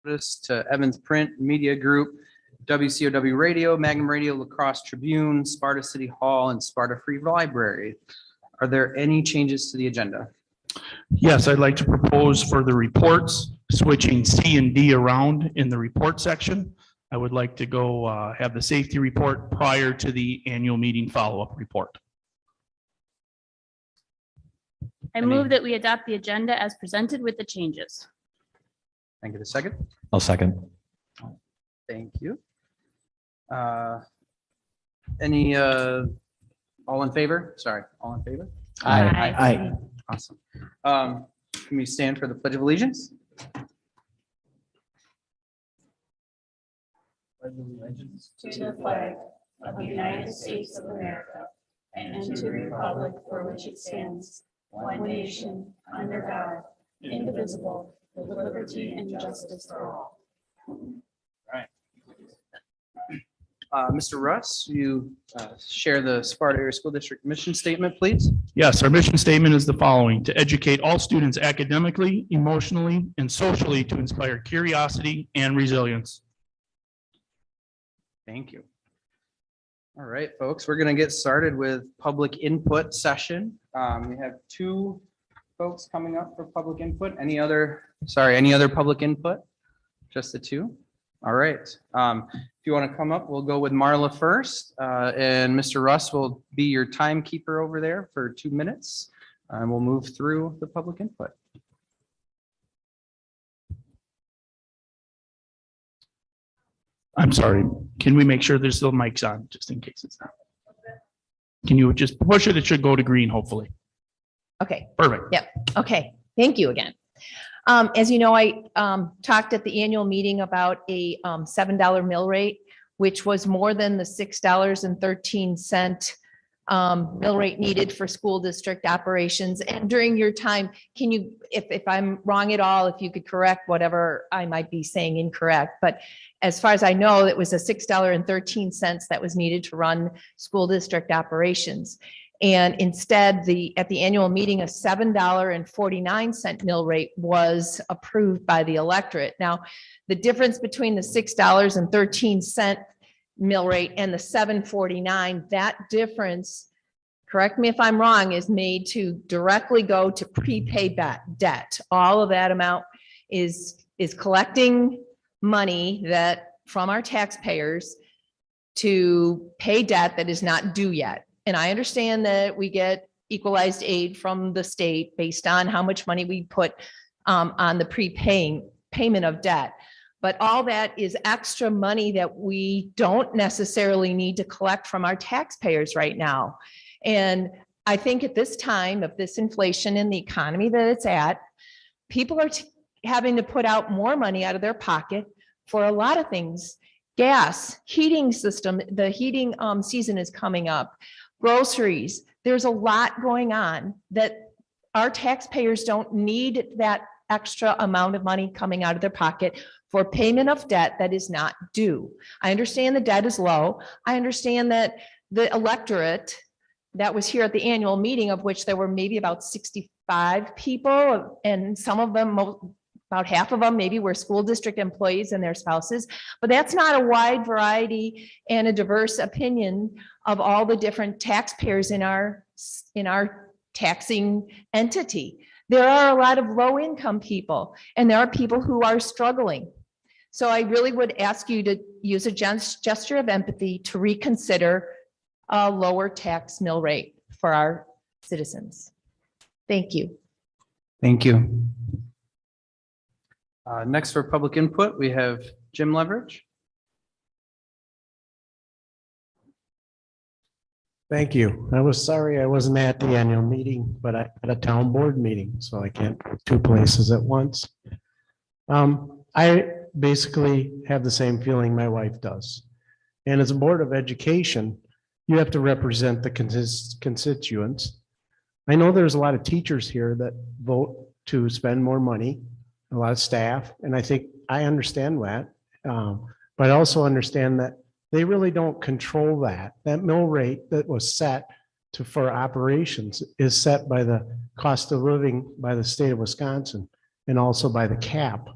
notice to Evans Print Media Group, WCOW Radio, Magnum Radio, La Crosse Tribune, Sparta City Hall, and Sparta Free Library. Are there any changes to the agenda? Yes, I'd like to propose for the reports, switching C and D around in the report section. I would like to go have the safety report prior to the annual meeting follow-up report. I move that we adopt the agenda as presented with the changes. Thank you. The second. I'll second. Thank you. All in favor? Sorry, all in favor? Aye. Awesome. Can we stand for the Pledge of Allegiance? To the flag of the United States of America and to the republic for which it stands, one nation, under God, indivisible, with liberty and justice for all. Mr. Russ, you share the Sparta Area School District mission statement, please. Yes, our mission statement is the following: to educate all students academically, emotionally, and socially to inspire curiosity and resilience. Thank you. All right, folks, we're going to get started with public input session. We have two folks coming up for public input. Any other public input? Just the two? All right. If you want to come up, we'll go with Marla first, and Mr. Russ will be your timekeeper over there for 2 minutes, and we'll move through the public input. I'm sorry, can we make sure there's still mics on, just in case it's not? Can you just push it? It should go to green, hopefully. Okay, Perfect. yep. Okay, thank you again. As you know, I talked at the annual meeting about a $7 mill rate, which was more than the $6.13 mill rate needed for school district operations. And during your time, can you, if I'm wrong at all, if you could correct whatever I might be saying incorrect, but as far as I know, it was a $6.13 that was needed to run school district operations. And instead, at the annual meeting, a $7.49 mill rate was approved by the electorate. Now, the difference between the $6.13 mill rate and the $7.49, that difference, correct me if I'm wrong, is made to directly go to prepaid debt. All of that amount is collecting money that from our taxpayers to pay debt that is not due yet. And I understand that we get equalized aid from the state based on how much money we put on the payment of debt. But all that is extra money that we don't necessarily need to collect from our taxpayers right now. And I think at this time of this inflation in the economy that it's at, people are having to put out more money out of their pocket for a lot of things. Gas, heating system, the heating season is coming up. Groceries, there's a lot going on that our taxpayers don't need that extra amount of money coming out of their pocket for payment of debt that is not due. I understand the debt is low. I understand that the electorate that was here at the annual meeting, of which there were maybe about 65 people, and some of them, about half of them maybe were school district employees and their spouses, but that's not a wide variety and a diverse opinion of all the different taxpayers in our taxing entity. There are a lot of low income people, and there are people who are struggling. So I really would ask you to use a gesture of empathy to reconsider a lower tax mill rate for our citizens. Thank you. Thank you. Next for public input, we have Jim Leverage. Thank you. I was sorry I wasn't at the annual meeting, but I had a town board meeting, so I can't go two places at once. I basically have the same feeling my wife does. And as a board of education, you have to represent the constituents. I know there's a lot of teachers here that vote to spend more money, a lot of staff, and I think I understand that. But I also understand that they really don't control that. That mill rate that was set for operations is set by the cost of living by the state of Wisconsin and also by the cap.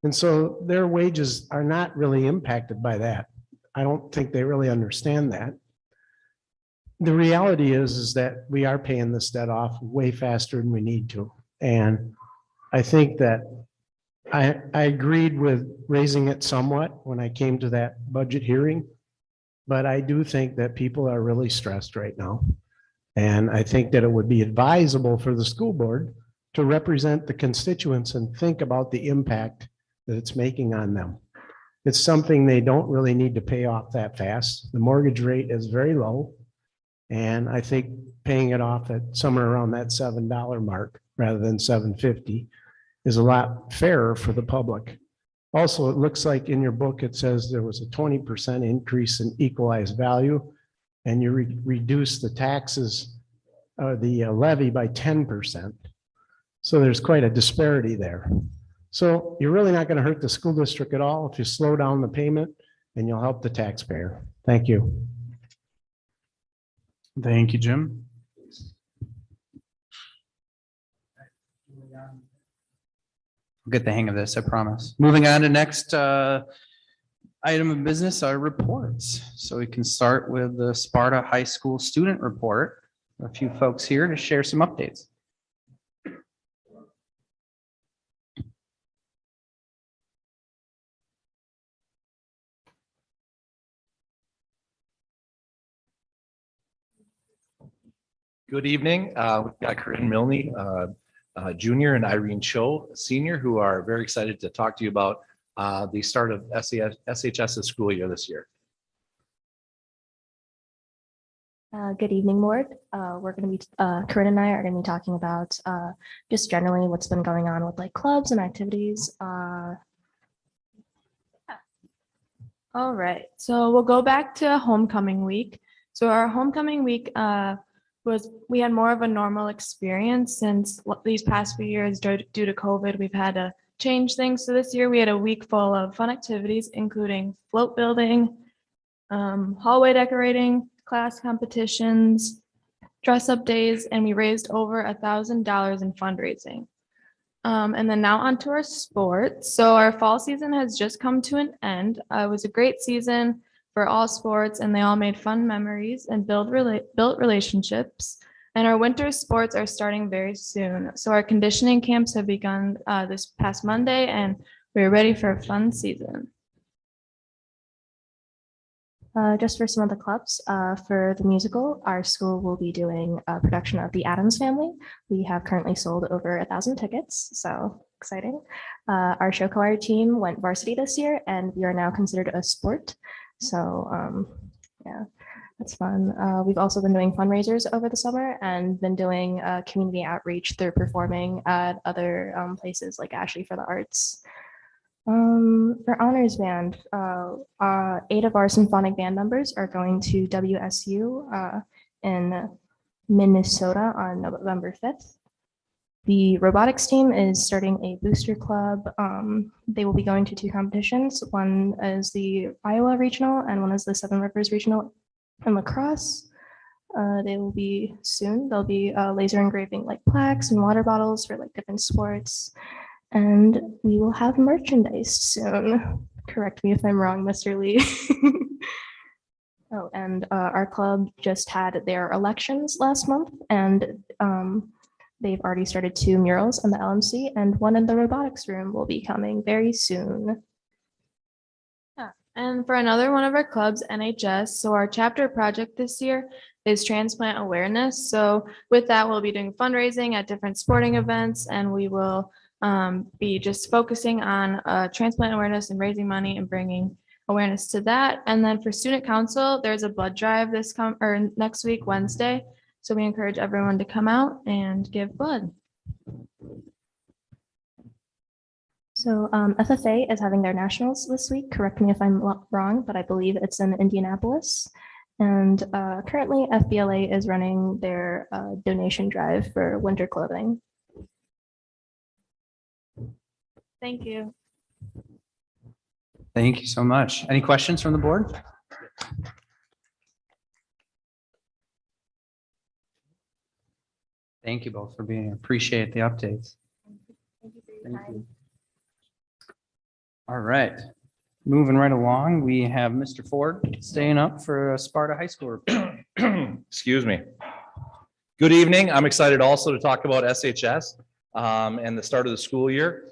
And so their wages are not really impacted by that. I don't think they really understand that. The reality is that we are paying this debt off way faster than we need to. And I think that I agreed with raising it somewhat when I came to that budget hearing. But I do think that people are really stressed right now. And I think that it would be advisable for the school board to represent the constituents and think about the impact that it's making on them. It's something they don't really need to pay off that fast. The mortgage rate is very low. And I think paying it off at somewhere around that $7 mark rather than $7.50 is a lot fairer for the public. Also, it looks like in your book, it says there was a 20% increase in equalized value, and you reduce the taxes, the levy by 10%. So there's quite a disparity there. So you're really not going to hurt the school district at all if you slow down the payment, and you'll help the taxpayer. Thank you. Thank you, Jim. Get the hang of this, I promise. Moving on to next item of business, our reports. So we can start with the Sparta High School student report. A few folks here to share some updates. Good evening. We've got Corinne Milne, junior, and Irene Cho, senior, who are very excited to talk to you about the start of SHS's school year this year. Good evening, board. We're going to be, Corinne and I are going to be talking about just generally what's been going on with like clubs and activities. All right, so we'll go back to homecoming week. So our homecoming week we had more of a normal experience since these past few years due to COVID, we've had to change things. So this year we had a week full of fun activities, including float building, hallway decorating, class competitions, dress up days, and we raised over $1,000 in fundraising. And then now on to our sports. So our fall season has just come to an end. It was a great season for all sports, and they all made fun memories and built relationships. And our winter sports are starting very soon. So our conditioning camps have begun this past Monday, and we're ready for a fun season. Just for some of the clubs, for the musical, our school will be doing a production of The Addams Family. We have currently sold over 1,000 tickets, so exciting. Our show choir team went varsity this year, and we are now considered a sport. So yeah, that's fun. We've also been doing fundraisers over the summer and been doing community outreach through performing at other places like Ashley for the Arts. For honors band, 8 of our symphonic band members are going to WSU in Minnesota on November 5th. The robotics team is starting a booster club. They will be going to 2 competitions. One is the Iowa Regional and one is the Seven Rivers Regional in lacrosse. They will be soon. They'll be laser engraving like plaques and water bottles for like different sports. And we will have merchandise soon. Correct me if I'm wrong, Mr. Lee. Oh, and our club just had their elections last month, and they've already started 2 murals in the LMC, and one in the robotics room will be coming very soon. Yeah. And for another one of our clubs, NHS, so our chapter project this year is transplant awareness. So with that, we'll be doing fundraising at different sporting events, and we will be just focusing on transplant awareness and raising money and bringing awareness to that. And then for student council, there's a blood drive next week, Wednesday. So we encourage everyone to come out and give blood. So FFA is having their nationals this week. Correct me if I'm wrong, but I believe it's in Indianapolis. And currently FBLA is running their donation drive for winter clothing. Thank you. Thank you so much. Any questions from the board? Thank you both for being here. Appreciate the updates. Thank you for your Thank time. you. All right. Moving right along, we have Mr. Ford staying up for Sparta High School. Excuse me. Good evening. I'm excited also to talk about SHS and the start of the school year.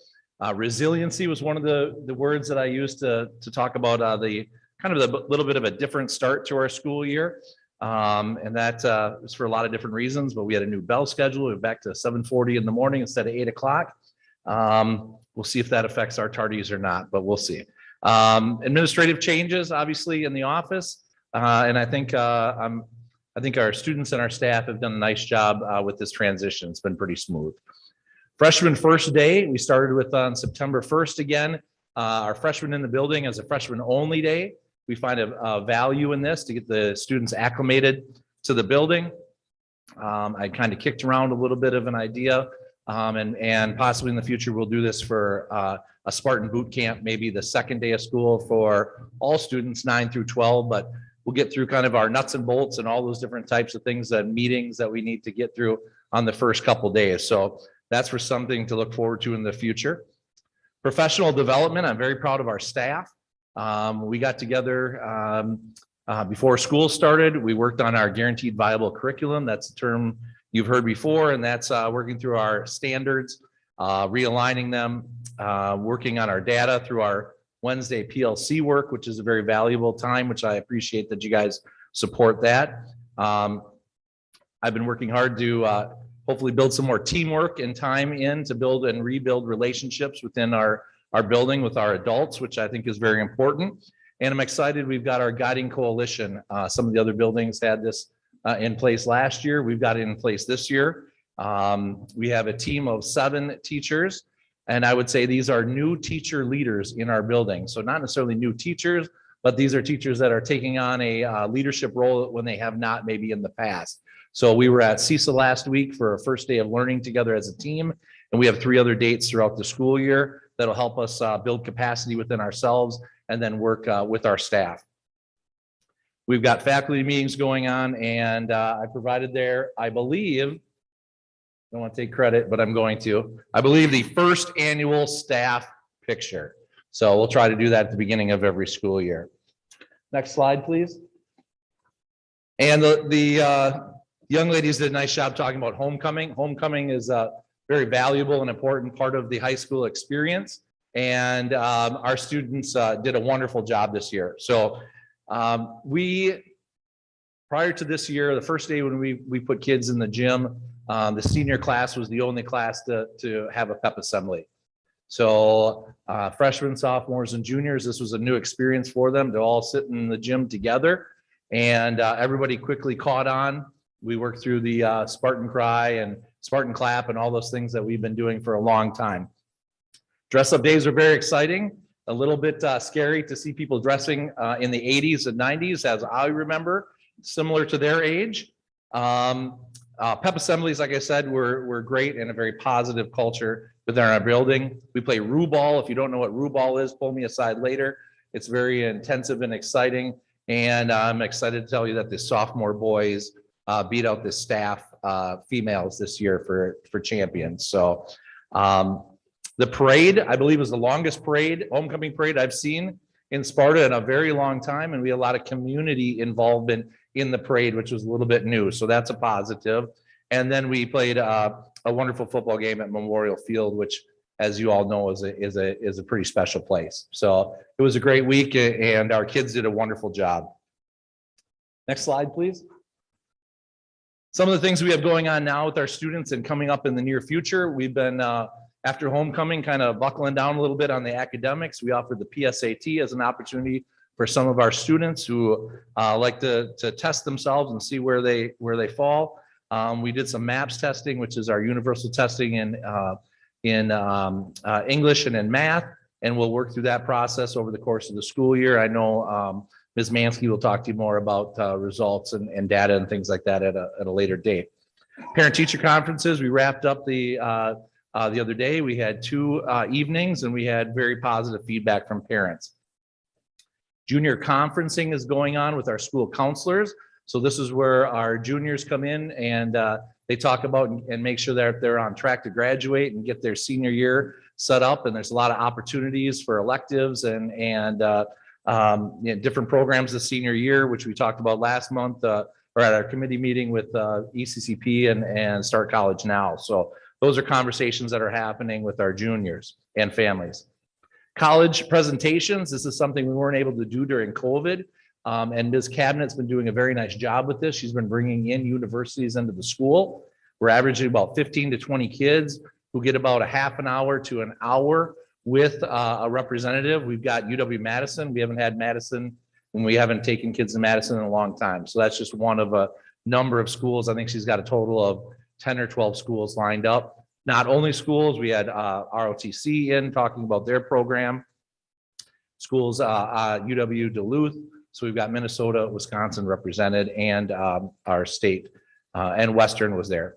Resiliency was one of the words that I used to talk about the kind of the little bit of a different start to our school year. And that is for a lot of different reasons, but we had a new bell schedule. We're back to 7:40 in the morning instead of 8 o'clock. We'll see if that affects our tardies or not, but we'll see. Administrative changes, obviously, in the office. And I think our students and our staff have done a nice job with this transition. It's been pretty smooth. Freshman first day, we started with on September 1st again. Our freshmen in the building as a freshman only day. We find a value in this to get the students acclimated to the building. I kind of kicked around a little bit of an idea, and possibly in the future, we'll do this for a Spartan boot camp, maybe the second day of school for all students 9 through 12, but we'll get through kind of our nuts and bolts and all those different types of things and meetings that we need to get through on the first couple days. So that's for something to look forward to in the future. Professional development, I'm very proud of our staff. We got together before school started. We worked on our guaranteed viable curriculum. That's a term you've heard before, and that's working through our standards, realigning them, working on our data through our Wednesday PLC work, which is a very valuable time, which I appreciate that you guys support that. I've been working hard to hopefully build some more teamwork and time in to build and rebuild relationships within our building with our adults, which I think is very important. And I'm excited we've got our guiding coalition. Some of the other buildings had this in place last year. We've got it in place this year. We have a team of 7 teachers, and I would say these are new teacher leaders in our building. So not necessarily new teachers, but these are teachers that are taking on a leadership role when they have not maybe in the past. So we were at CISA last week for a first day of learning together as a team, and we have 3 other dates throughout the school year that'll help us build capacity within ourselves and then work with our staff. We've got faculty meetings going on, and I provided there, I believe, I don't want to take credit, but I'm going to. I believe the first annual staff picture. So we'll try to do that at the beginning of every school year. Next slide, please. And the young ladies did a nice job talking about homecoming. Homecoming is a very valuable and important part of the high school experience. And our students did a wonderful job this year. So prior to this year, the first day when we put kids in the gym, the senior class was the only class to have a pep assembly. So freshmen, sophomores, and juniors, this was a new experience for them to all sit in the gym together. And everybody quickly caught on. We worked through the Spartan cry and Spartan clap and all those things that we've been doing for a long time. Dress up days are very exciting. A little bit scary to see people dressing in the 80s and 90s, as I remember, similar to their age. Pep assemblies, like I said, were great and a very positive culture within our building. We play roo ball. If you don't know what roo ball is, pull me aside later. It's very intensive and exciting. And I'm excited to tell you that the sophomore boys beat out the staff females this year for champions. So the parade, I believe, is the longest parade, homecoming parade I've seen in Sparta in a very long time. And we had a lot of community involvement in the parade, which was a little bit new. So that's a positive. And then we played a wonderful football game at Memorial Field, which, as you all know, is a pretty special place. So it was a great week, and our kids did a wonderful job. Next slide, please. Some of the things we have going on now with our students and coming up in the near future, we've been, after homecoming, kind of buckling down a little bit on the academics. We offered the PSAT as an opportunity for some of our students who like to test themselves and see where they fall. We did some MAPS testing, which is our universal testing in English and in math, and we'll work through that process over the course of the school year. I know Ms. Mansky will talk to you more about results and data and things like that at a later date. Parent-teacher conferences, we wrapped up the other day. We had 2 evenings, and we had very positive feedback from parents. Junior conferencing is going on with our school counselors. So this is where our juniors come in and they talk about and make sure that they're on track to graduate and get their senior year set up, and there's a lot of opportunities for electives and different programs this senior year, which we talked about last month, or at our committee meeting with ECCP and Start College Now. So those are conversations that are happening with our juniors and families. College presentations, this is something we weren't able to do during COVID. And Ms. Cabinet's been doing a very nice job with this. She's been bringing in universities into the school. We're averaging about 15 to 20 kids who get about a half an hour to an hour with a representative. We've got UW-Madison. We haven't had Madison, and we haven't taken kids to Madison in a long time. So that's just one of a number of schools. I think she's got a total of 10 or 12 schools lined up. Not only schools, we had ROTC in talking about their program. Schools, UW Duluth. So we've got Minnesota, Wisconsin represented, and our state, and Western was there.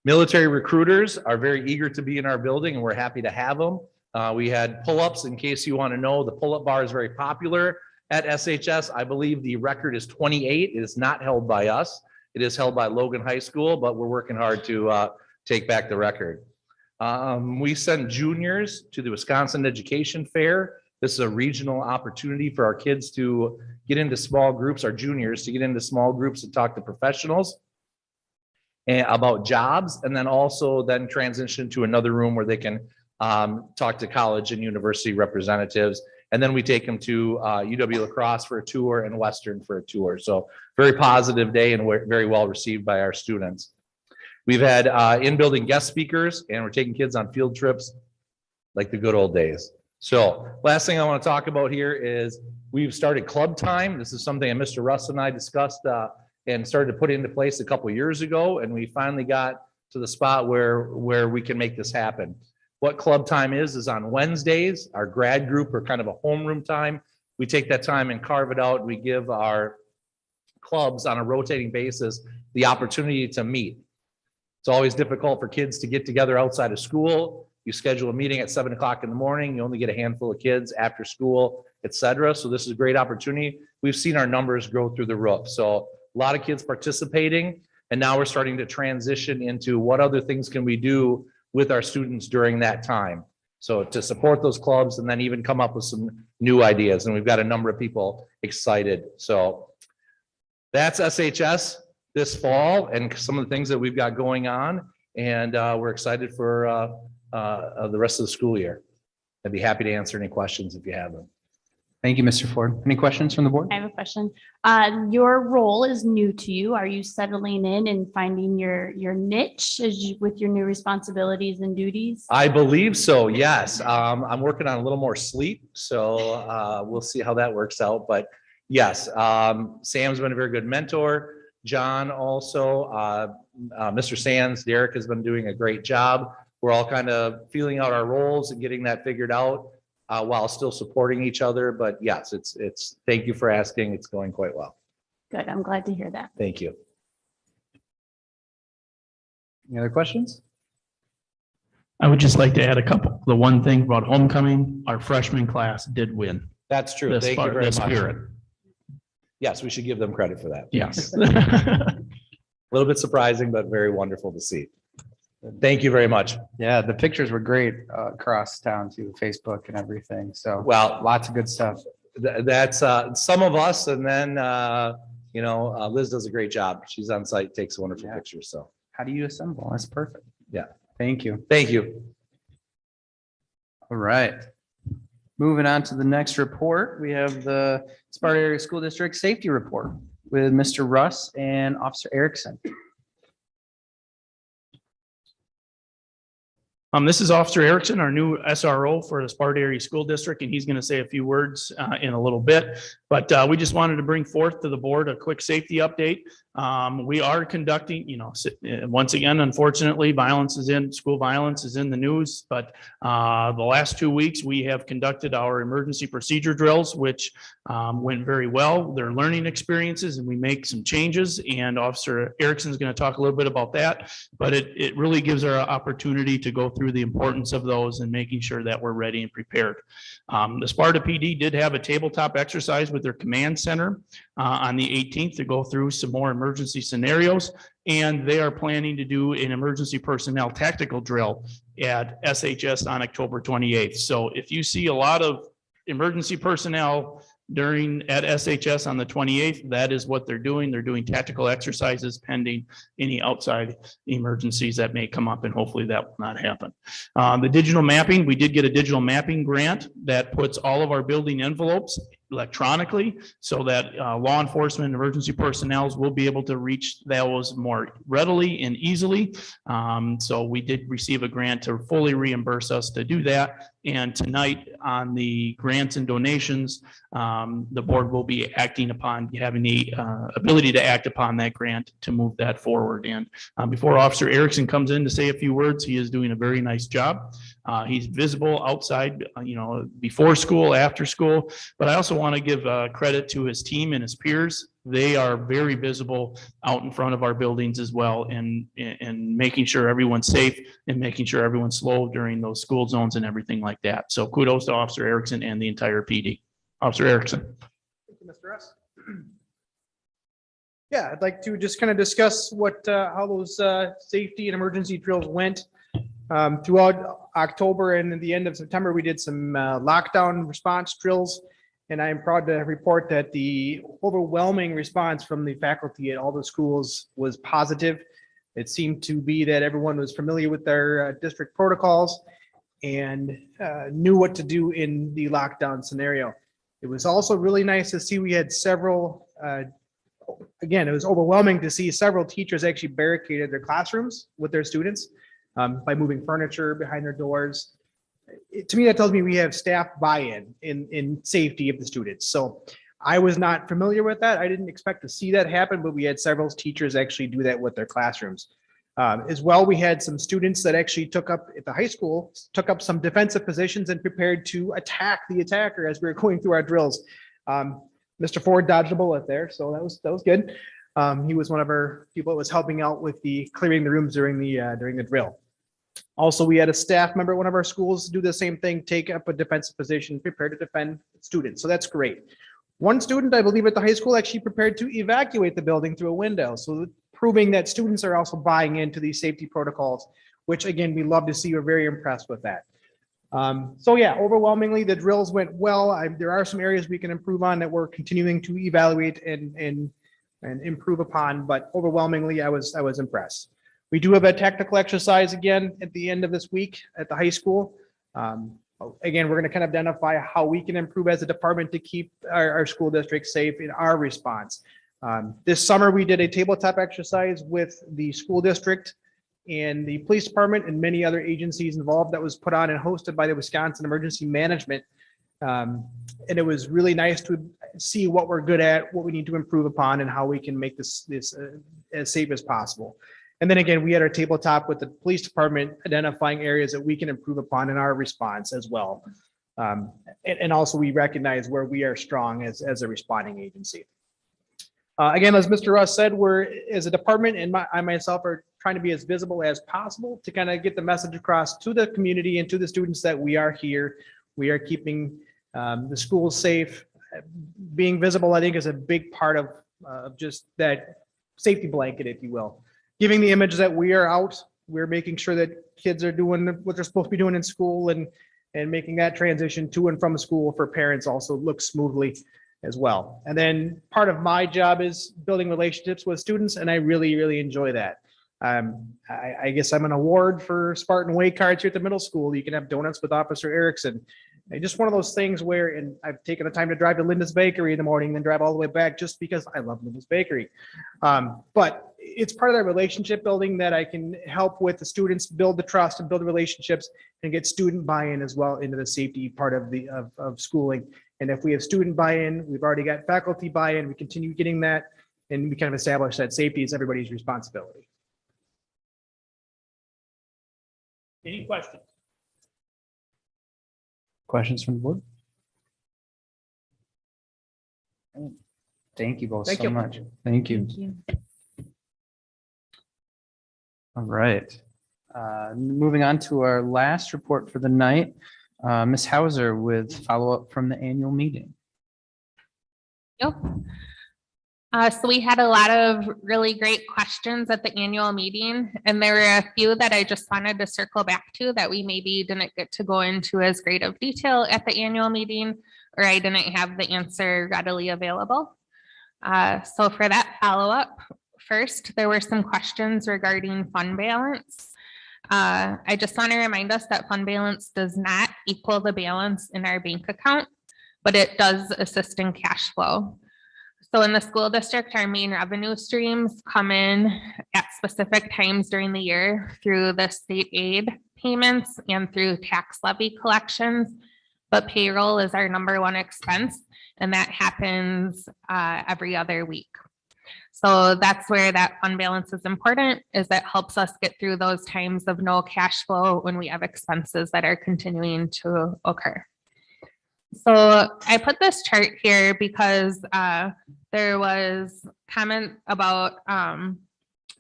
Military recruiters are very eager to be in our building, and we're happy to have them. We had pull-ups. In case you want to know, the pull-up bar is very popular at SHS. I believe the record is 28. It is not held by us. It is held by Logan High School, but we're working hard to take back the record. We send juniors to the Wisconsin Education Fair. This is a regional opportunity for our kids to get into small groups, our juniors to get into small groups and talk to professionals and about jobs, and then also then transition to another room where they can talk to college and university representatives. And then we take them to UW La Crosse for a tour and Western for a tour. So very positive day and very well received by our students. We've had in-building guest speakers, and we're taking kids on field trips like the good old days. So last thing I want to talk about here is we've started club time. This is something that Mr. Russ and I discussed and started to put into place a couple of years ago. And we finally got to the spot where we can make this happen. What club time is on Wednesdays. Our grad group are kind of a homeroom time. We take that time and carve it out. We give our clubs on a rotating basis the opportunity to meet. It's always difficult for kids to get together outside of school. You schedule a meeting at 7 o'clock in the morning. You only get a handful of kids after school, et cetera. So this is a great opportunity. We've seen our numbers grow through the roof. So a lot of kids participating. And now we're starting to transition into what other things can we do with our students during that time. So to support those clubs and then even come up with some new ideas. And we've got a number of people excited. So that's SHS this fall and some of the things that we've got going on. And we're excited for the rest of the school year. I'd be happy to answer any questions if you have them. Thank you, Mr. Ford. Any questions from the board? I have a question. Your role is new to you. Are you settling in and finding your niche with your new responsibilities and duties? I believe so, yes. I'm working on a little more sleep, so we'll see how that works out. But yes, Sam's been a very good mentor. John also, Mr. Sands, Derek has been doing a great job. We're all kind of feeling out our roles and getting that figured out while still supporting each other. But yes, it's, thank you for asking. It's going quite well. Good. I'm glad to hear that. Thank you. Any other questions? I would just like to add a couple. The one thing about homecoming, our freshman class did win. That's true. The Thank you very much. spirit. Yes, we should give them credit for that. Yes. A little bit surprising, but very wonderful to see. Thank you very much. Yeah, the pictures were great across town too, Facebook and everything. So Well, lots of good stuff. that's some of us, and then Liz does a great job. She's on site, takes wonderful pictures. So How do you assemble? That's perfect. Yeah. Thank you. thank you. All right. Moving on to the next report, we have the Sparta Area School District Safety Report with Mr. Russ and Officer Erickson. This is Officer Erickson, our new SRO for the Sparta Area School District, and he's going to say a few words in a little bit. But we just wanted to bring forth to the board a quick safety update. We are conducting, once again, unfortunately, school violence is in the news. But the last 2 weeks, we have conducted our emergency procedure drills, which went very well. They're learning experiences, and we make some changes. And Officer Erickson is going to talk a little bit about that. But it really gives our opportunity to go through the importance of those and making sure that we're ready and prepared. The Sparta PD did have a tabletop exercise with their command center on the 18th to go through some more emergency scenarios. And they are planning to do an emergency personnel tactical drill at SHS on October 28th. So if you see a lot of emergency personnel at SHS on the 28th, that is what they're doing. They're doing tactical exercises pending any outside emergencies that may come up, and hopefully that will not happen. The digital mapping, we did get a digital mapping grant that puts all of our building envelopes electronically so that law enforcement and emergency personnel will be able to reach those more readily and easily. So we did receive a grant to fully reimburse us to do that. And tonight on the grants and donations, the board will be acting upon having the ability to act upon that grant to move that forward. And before Officer Erickson comes in to say a few words, he is doing a very nice job. He's visible outside, before school, after school, but I also want to give credit to his team and his peers. They are very visible out in front of our buildings as well, and making sure everyone's safe and making sure everyone's slow during those school zones and everything like that. So kudos to Officer Erickson and the entire PD. Officer Erickson. Thank you, Mr. S. Yeah, I'd like to just kind of discuss how those safety and emergency drills went. Throughout October and at the end of September, we did some lockdown response drills. And I am proud to report that the overwhelming response from the faculty at all the schools was positive. It seemed to be that everyone was familiar with their district protocols and knew what to do in the lockdown scenario. It was also really nice to see we had several, again, it was overwhelming to see several teachers actually barricaded their classrooms with their students by moving furniture behind their doors. To me, that tells me we have staff buy-in in safety of the students. So I was not familiar with that. I didn't expect to see that happen, but we had several teachers actually do that with their classrooms. As well, we had some students that actually took up at the high school, took up some defensive positions and prepared to attack the attacker as we were going through our drills. Mr. Ford dodged a bullet there, so that was good. He was one of our people that was helping out with the clearing the rooms during the drill. Also, we had a staff member at one of our schools do the same thing, take up a defensive position, prepare to defend students. So that's great. One student, I believe at the high school, actually prepared to evacuate the building through a window. So proving that students are also buying into these safety protocols, which again, we love to see. We're very impressed with that. So yeah, overwhelmingly, the drills went well. There are some areas we can improve on that we're continuing to evaluate and improve upon, but overwhelmingly, I was impressed. We do have a technical exercise again at the end of this week at the high school. Again, we're going to kind of identify how we can improve as a department to keep our school district safe in our response. This summer, we did a tabletop exercise with the school district and the police department and many other agencies involved that was put on and hosted by the Wisconsin Emergency Management. And it was really nice to see what we're good at, what we need to improve upon, and how we can make this as safe as possible. And then again, we had our tabletop with the police department identifying areas that we can improve upon in our response as well. And also we recognize where we are strong as a responding agency. Again, as Mr. Russ said, we're as a department and I myself are trying to be as visible as possible to kind of get the message across to the community and to the students that we are here. We are keeping the schools safe. Being visible, I think, is a big part of just that safety blanket, if you will. Giving the image that we are out, we're making sure that kids are doing what they're supposed to be doing in school and making that transition to and from school for parents also look smoothly as well. And then part of my job is building relationships with students, and I really, really enjoy that. I guess I'm an award for Spartan Way cards here at the middle school. You can have donuts with Officer Erickson. And just one of those things where, and I've taken the time to drive to Linda's Bakery in the morning, then drive all the way back just because I love Linda's Bakery. But it's part of that relationship building that I can help with the students build the trust and build the relationships and get student buy-in as well into the safety part of schooling. And if we have student buy-in, we've already got faculty buy-in, we continue getting that, and we kind of establish that safety is everybody's responsibility. Any questions? Questions from the board? Thank you both so much. Thank you. Thank you. All right. Moving on to our last report for the night, Ms. Hauser with follow-up from the annual meeting. Yep. So we had a lot of really great questions at the annual meeting, and there were a few that I just wanted to circle back to that we maybe didn't get to go into as great of detail at the annual meeting, or I didn't have the answer readily available. So for that follow-up, first, there were some questions regarding fund balance. I just want to remind us that fund balance does not equal the balance in our bank account, but it does assist in cash flow. So in the school district, our main revenue streams come in at specific times during the year through the state aid payments and through tax levy collections. But payroll is our #1 expense, and that happens every other week. So that's where that fund balance is important, is that helps us get through those times of no cash flow when we have expenses that are continuing to occur. So I put this chart here because there was comment about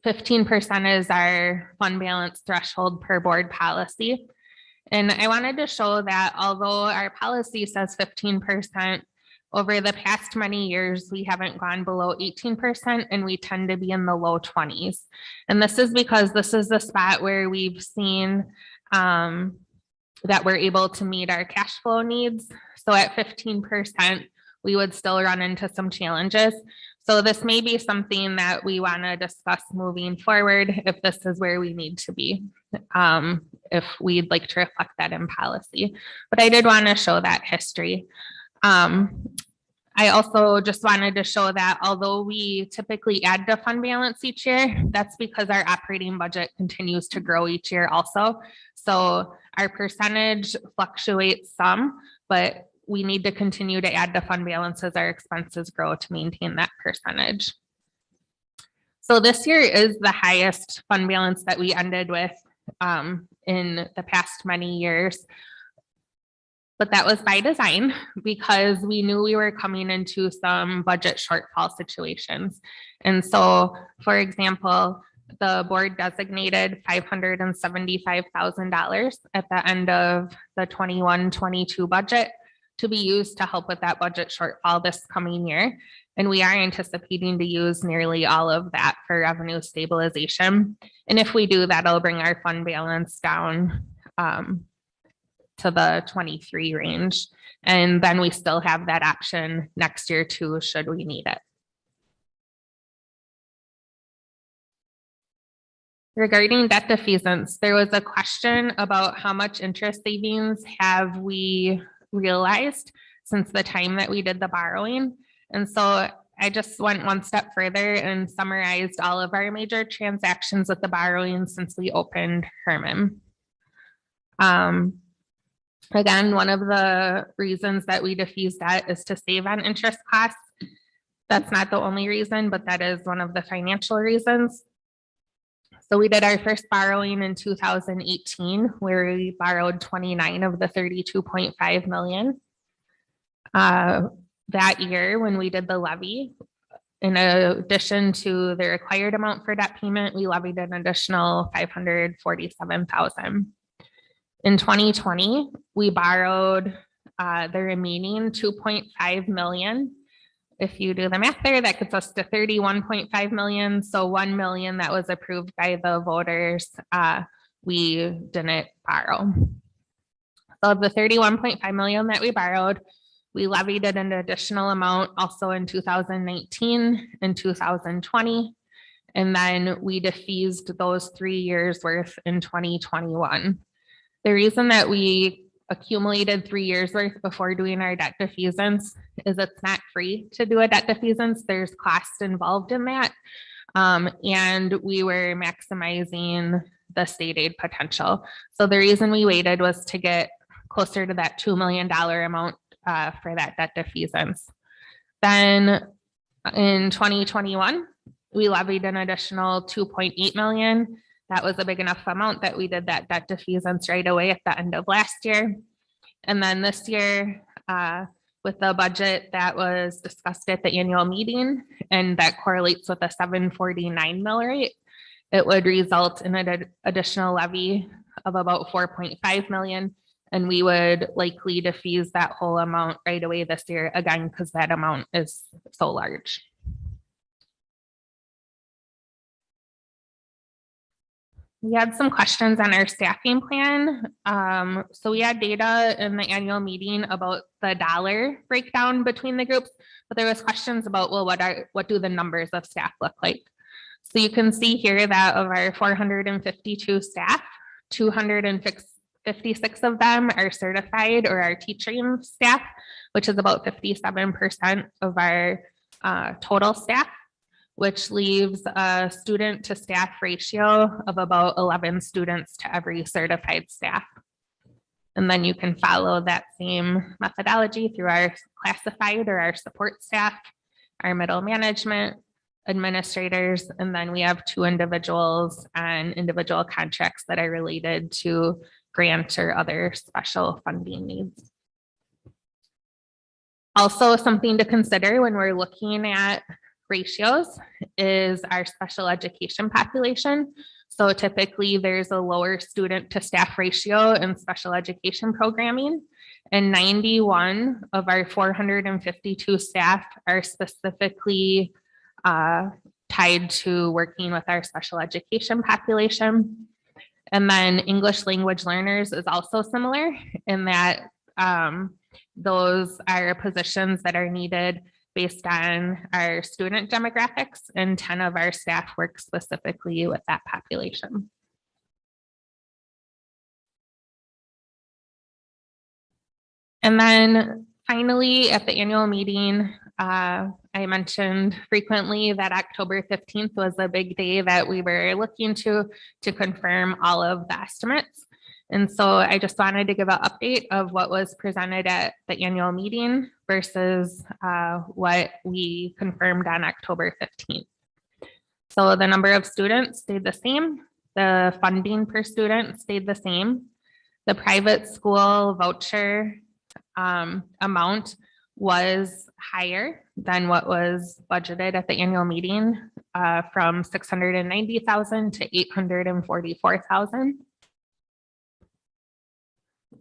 15% is our fund balance threshold per board policy. And I wanted to show that although our policy says 15%, over the past many years, we haven't gone below 18%, and we tend to be in the low 20s. And this is because this is the spot where we've seen that we're able to meet our cash flow needs. So at 15%, we would still run into some challenges. So this may be something that we want to discuss moving forward if this is where we need to be, if we'd like to reflect that in policy. But I did want to show that history. I also just wanted to show that although we typically add to fund balance each year, that's because our operating budget continues to grow each year also. So our percentage fluctuates some, but we need to continue to add to fund balance as our expenses grow to maintain that percentage. So this year is the highest fund balance that we ended with in the past many years. But that was by design because we knew we were coming into some budget shortfall situations. And so, for example, the board designated $575,000 at the end of the 21-22 budget to be used to help with that budget shortfall this coming year. And we are anticipating to use nearly all of that for revenue stabilization. And if we do, that'll bring our fund balance down to the 23 range. And then we still have that option next year too, should we need it. Regarding debt defeasance, there was a question about how much interest savings have we realized since the time that we did the borrowing. And so I just went one step further and summarized all of our major transactions with the borrowing since we opened Herman. Again, one of the reasons that we defease debt is to save on interest costs. That's not the only reason, but that is one of the financial reasons. So we did our first borrowing in 2018, where we borrowed 29 of the 32.5 million. That year, when we did the levy, in addition to the required amount for debt payment, we levied an additional 547,000. In 2020, we borrowed the remaining 2.5 million. If you do the math there, that gets us to 31.5 million. So 1 million that was approved by the voters, we didn't borrow. So the 31.5 million that we borrowed, we levied an additional amount also in 2019 and 2020. And then we defeased those 3 years worth in 2021. The reason that we accumulated 3 years worth before doing our debt defeasance is it's not free to do a debt defeasance. There's cost involved in that. And we were maximizing the state aid potential. So the reason we waited was to get closer to that $2 million amount for that debt defeasance. Then in 2021, we levied an additional 2.8 million. That was a big enough amount that we did that debt defeasance right away at the end of last year. And then this year, with the budget that was discussed at the annual meeting, and that correlates with a 749 mill rate, it would result in an additional levy of about 4.5 million. And we would likely defease that whole amount right away this year, again, because that amount is so large. we had some questions on our staffing plan. So we had data in the annual meeting about the dollar breakdown between the groups, but there was questions about, well, what do the numbers of staff look like? So you can see here that of our 452 staff, 256 of them are certified or are teaching staff, which is about 57% of our total staff, which leaves a student to staff ratio of about 11 students to every certified staff. And then you can follow that same methodology through our classified or our support staff, our middle management, administrators, and then we have 2 individuals on individual contracts that are related to grant or other special funding needs. Also, something to consider when we're looking at ratios is our special education population. So typically there's a lower student to staff ratio in special education programming, and 91 of our 452 staff are specifically tied to working with our special education population. And then English language learners is also similar in that those are positions that are needed based on our student demographics, and 10 of our staff work specifically with that population. And then finally, at the annual meeting, I mentioned frequently that October 15th was a big day that we were looking to confirm all of the estimates. And so I just wanted to give an update of what was presented at the annual meeting versus what we confirmed on October 15th. So the number of students stayed the same. The funding per student stayed the same. The private school voucher amount was higher than what was budgeted at the annual meeting, from 690,000 to 844,000.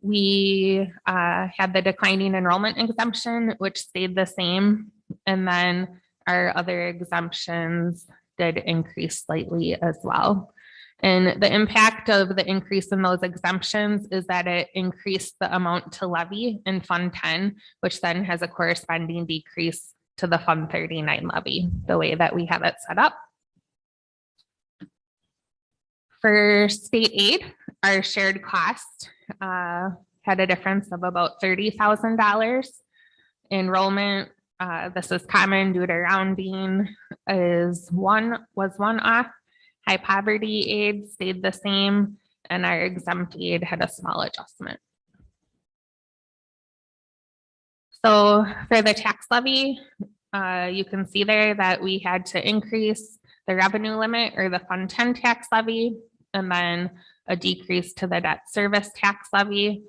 We had the declining enrollment exemption, which stayed the same. And then our other exemptions did increase slightly as well. And the impact of the increase in those exemptions is that it increased the amount to levy in Fund 10, which then has a corresponding decrease to the Fund 39 levy, the way that we have it set up. For state aid, our shared cost had a difference of about $30,000. Enrollment, this is common due to rounding, was one off. High poverty aid stayed the same, and our exempt aid had a small adjustment. So for the tax levy, you can see there that we had to increase the revenue limit or the Fund 10 tax levy, and then a decrease to the debt service tax levy.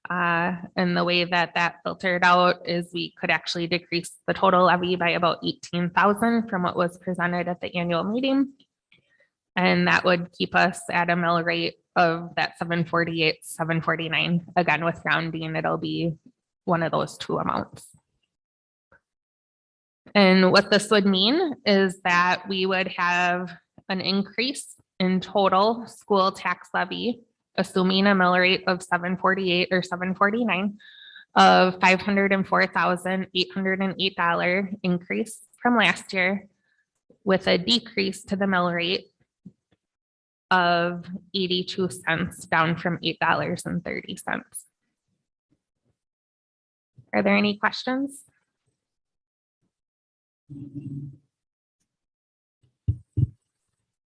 And the way that that filtered out is we could actually decrease the total levy by about 18,000 from what was presented at the annual meeting. And that would keep us at a mill rate of that 748, 749. Again, with rounding, it'll be one of those two amounts. And what this would mean is that we would have an increase in total school tax levy, assuming a mill rate of 748 or 749, of $504,808 increase from last year, with a decrease to the mill rate of 82 cents, down from $8.30. Are there any questions?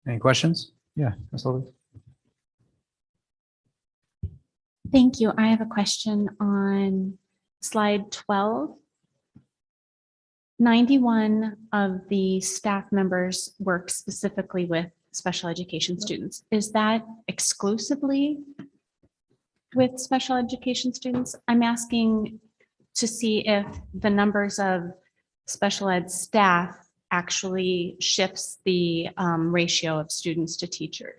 Any questions? Yeah, Ms. Lilly. Thank you. I have a question on slide 12. 91 of the staff members work specifically with special education students. Is that exclusively with special education students? I'm asking to see if the numbers of special ed staff actually shifts the ratio of students to teachers.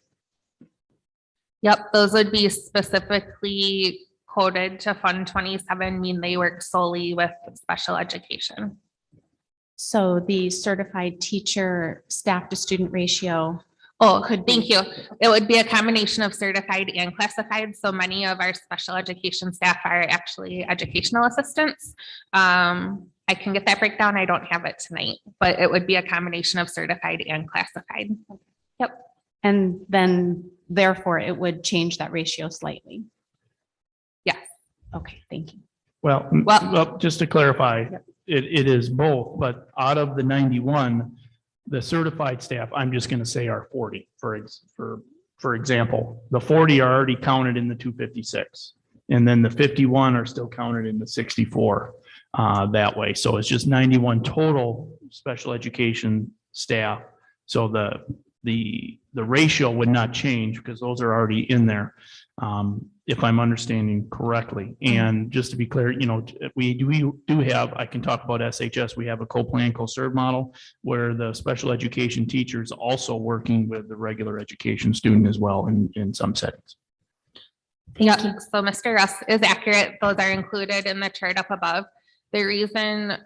Yep, those would be specifically coded to Fund 27, mean they work solely with special education. So the certified teacher staff to student ratio Oh, thank you. It would be a combination of certified and classified. So many of our special education staff are actually educational assistants. I can get that breakdown. I don't have it tonight, but it would be a combination of certified and classified. Yep. And then therefore it would change that ratio slightly. Yes. Okay, thank you. Well, just to clarify, Yep. it is both, but out of the 91, the certified staff, I'm just going to say are 40, for example. The 40 are already counted in the 256. And then the 51 are still counted in the 64 that way. So it's just 91 total special education staff. So the ratio would not change because those are already in there, if I'm understanding correctly. And just to be clear, we do have, I can talk about SHS, we have a co-plan, co-serve model where the special education teacher is also working with the regular education student as well in some settings. Yeah, so Mr. Russ is accurate. Those are included in the chart up above. The reason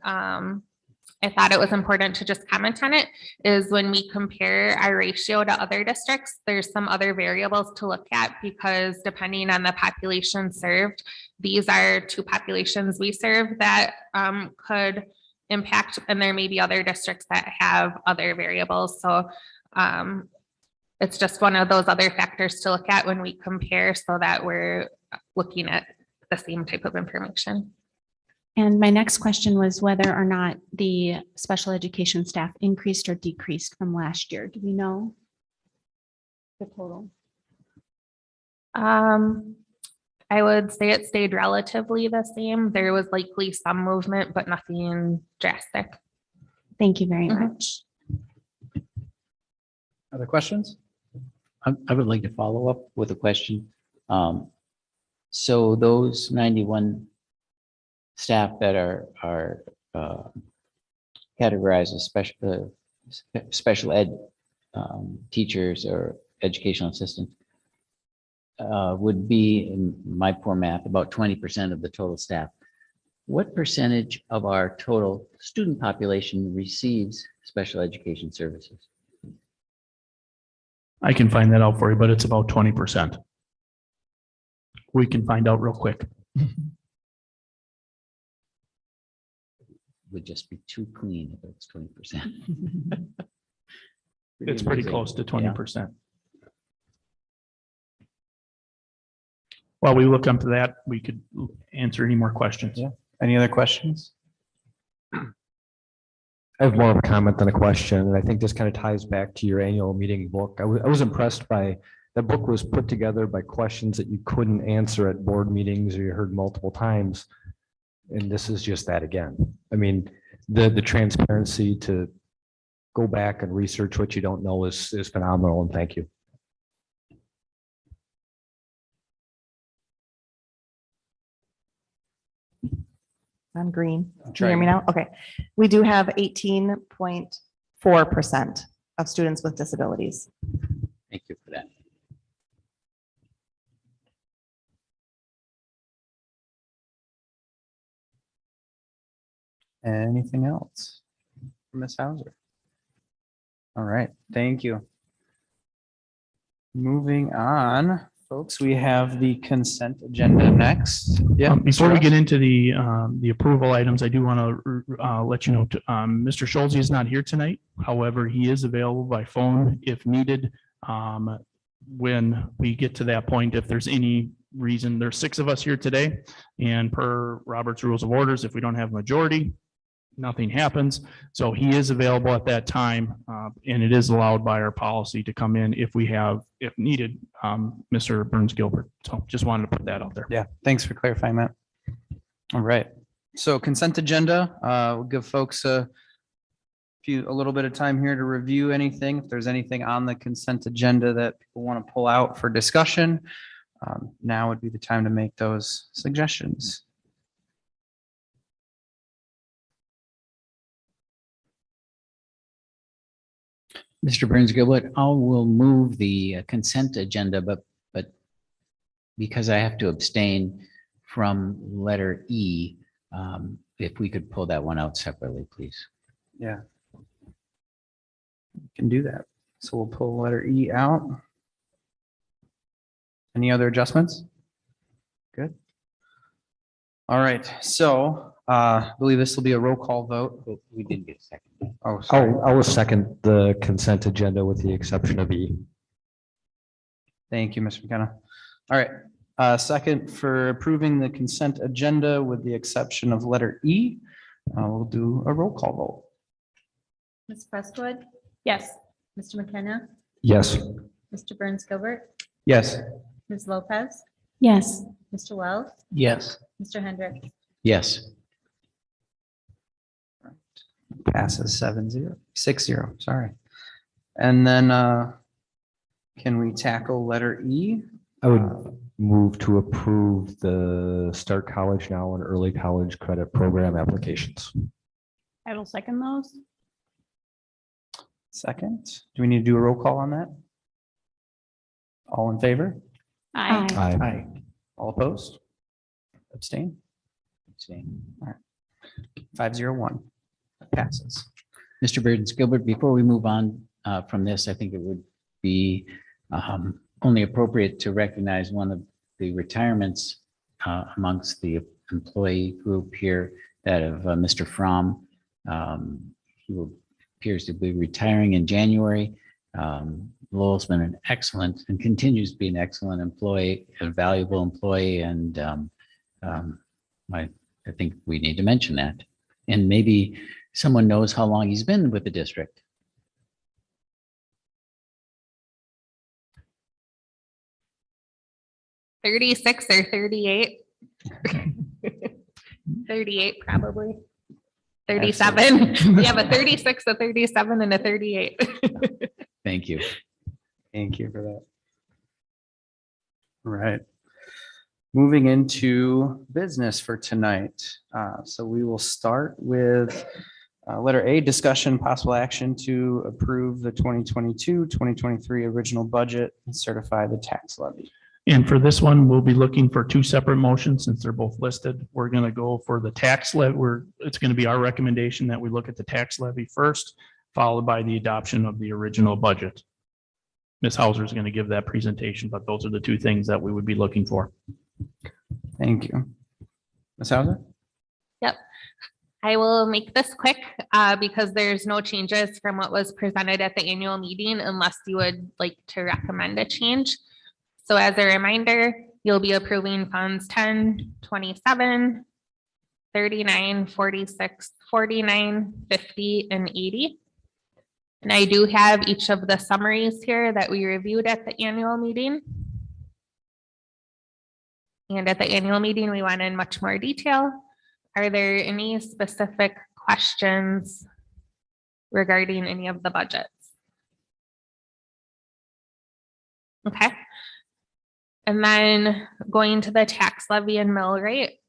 I thought it was important to just comment on it is when we compare our ratio to other districts, there's some other variables to look at because depending on the population served, these are two populations we serve that could impact, and there may be other districts that have other variables. So it's just one of those other factors to look at when we compare so that we're looking at the same type of information. And my next question was whether or not the special education staff increased or decreased from last year. Do we know the total? I would say it stayed relatively the same. There was likely some movement, but nothing drastic. Thank you very Mhm. much. Other questions? I would like to follow up with a question. So those 91 staff that are categorized as special ed teachers or educational assistants would be, in my poor math, about 20% of the total staff. What percentage of our total student population receives special education services? I can find that out for you, but it's about 20%. We can find out real quick. Would just be too clean if it's 20%. It's pretty close to 20%. While we look into that, we could answer any more questions. Yeah. Any other questions? I have more of a comment than a question, and I think this kind of ties back to your annual meeting book. I was impressed by, that book was put together by questions that you couldn't answer at board meetings or you heard multiple times. And this is just that again. I mean, the transparency to go back and research what you don't know is phenomenal, and thank you. I'm green. I'll Can try you hear me again. now? Okay. We do have 18.4% of students with disabilities. Thank you for that. Anything else? Ms. Hauser? All right, thank you. Moving on, folks, we have the consent agenda next. Yeah. Before Mr. we get Russ? into the approval items, I do want to let you know, Mr. Schulze is not here tonight. However, he is available by phone if needed. When we get to that point, if there's any reason, there's 6 of us here today, and per Robert's Rules of Orders, if we don't have majority, nothing happens. So he is available at that time, and it is allowed by our policy to come in if needed, Mr. Burns Gilbert. So just wanted to put that out there. Yeah, thanks for clarifying that. All right, so consent agenda, we'll give folks a little bit of time here to review anything. If there's anything on the consent agenda that people want to pull out for discussion, now would be the time to make those suggestions. Mr. Burns Gilbert, I will move the consent agenda, but because I have to abstain from letter E, if we could pull that one out separately, please. Yeah. Can do that. So we'll pull letter E out. Any other adjustments? Good. All right, so I believe this will be a roll call vote. We didn't get a second. Oh, sorry. I will second the consent agenda with the exception of E. Thank you, Mr. McKenna. All right, second for approving the consent agenda with the exception of letter E. We'll do a roll call vote. Ms. Presswood, Yes. Mr. McKenna, Yes. Mr. Burns Gilbert, Yes. Ms. Lopez, Yes. Mr. Wells, Yes. Mr. Hendricks. Yes. Passes 7-0, 6-0, sorry. And then can we tackle letter E? I would move to approve the Start College Now and Early College Credit Program applications. I will second those. Second, do we need to do a roll call on that? All in favor? Aye. Aye. All opposed? Abstain? Same. 501. Passes. Mr. Burns Gilbert, before we move on from this, I think it would be only appropriate to recognize one of the retirements amongst the employee group here, that of Mr. Fromm. He appears to be retiring in January. Lowell's been an excellent and continues to be an excellent employee, a valuable employee, and I think we need to mention that. And maybe someone knows how long he's been with the district. $36 or $38. $38 probably. 37. We have a 36, a 37, and a 38. Thank you. Thank you for that. All right. Moving into business for tonight. So we will start with letter A, discussion possible action to approve the 2022-2023 original budget and certify the tax levy. And for this one, we'll be looking for two separate motions since they're both listed. We're going to go for the tax levy. It's going to be our recommendation that we look at the tax levy first, followed by the adoption of the original budget. Ms. Hauser is going to give that presentation, but those are the two things that we would be looking for. Thank you. Ms. Hauser? Yep. I will make this quick because there's no changes from what was presented at the annual meeting unless you would like to recommend a change. So as a reminder, you'll be approving funds 10, 27, 39, 46, 49, 50, and 80. And I do have each of the summaries here that we reviewed at the annual meeting. And at the annual meeting, we went in much more detail. Are there any specific questions regarding any of the budgets? Okay. And then going to the tax levy and mill rate.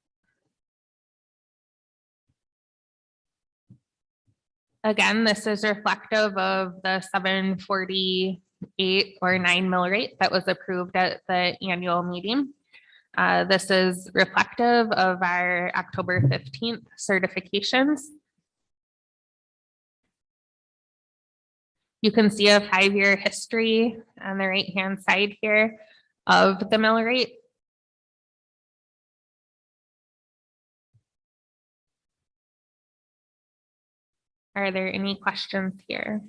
Again, this is reflective of the 748 or 9 mill rate that was approved at the annual meeting. This is reflective of our October 15th certifications. You can see a 5-year history on the right-hand side here of the mill rate. Are there any questions here?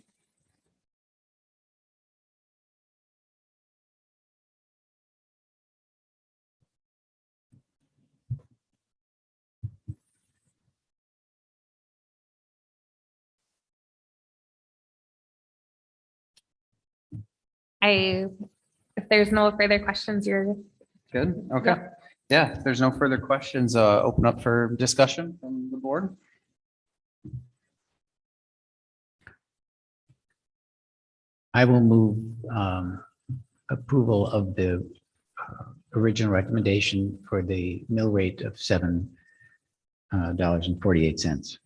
If there's no further questions, you're Good, okay. Yeah, if there's no further questions, open up for discussion from the board. I will move approval of the original recommendation for the mill rate of $7.48.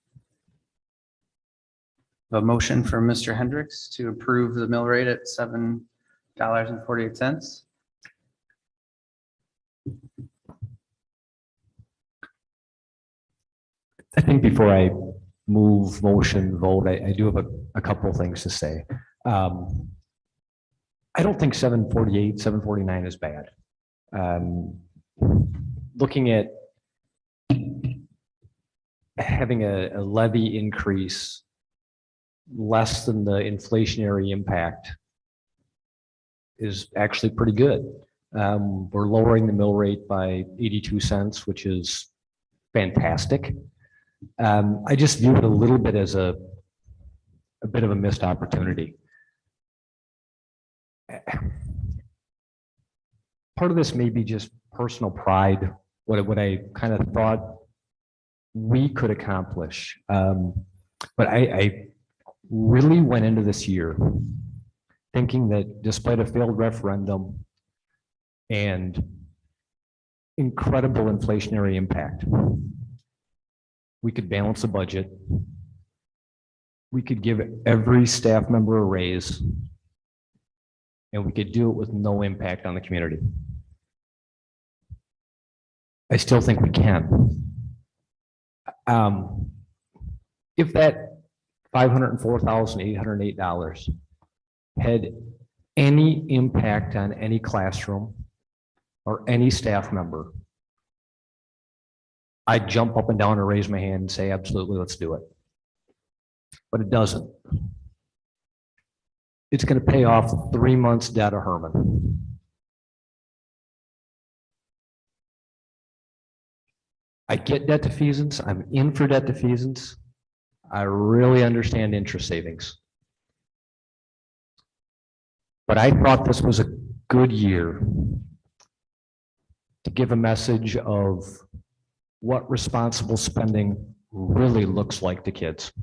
A motion for Mr. Hendricks to approve the mill rate at $7.48. I think before I move, motion, vote, I do have a couple of things to say. I don't think 748, 749 is bad. Looking at having a levy increase less than the inflationary impact is actually pretty good. We're lowering the mill rate by 82 cents, which is fantastic. I just view it a little bit as a bit of a missed opportunity. Part of this may be just personal pride, what I kind of thought we could accomplish. But I really went into this year thinking that despite a failed referendum and incredible inflationary impact, we could balance the budget. We could give every staff member a raise, and we could do it with no impact on the community. I still think we can. If that $504,808 had any impact on any classroom or any staff member, I'd jump up and down and raise my hand and say, absolutely, let's do it. But it doesn't. It's going to pay off 3 months debt of Herman. I get debt defeasance. I'm in for debt defeasance. I really understand interest savings. But I thought this was a good year to give a message of what responsible spending really looks like to kids.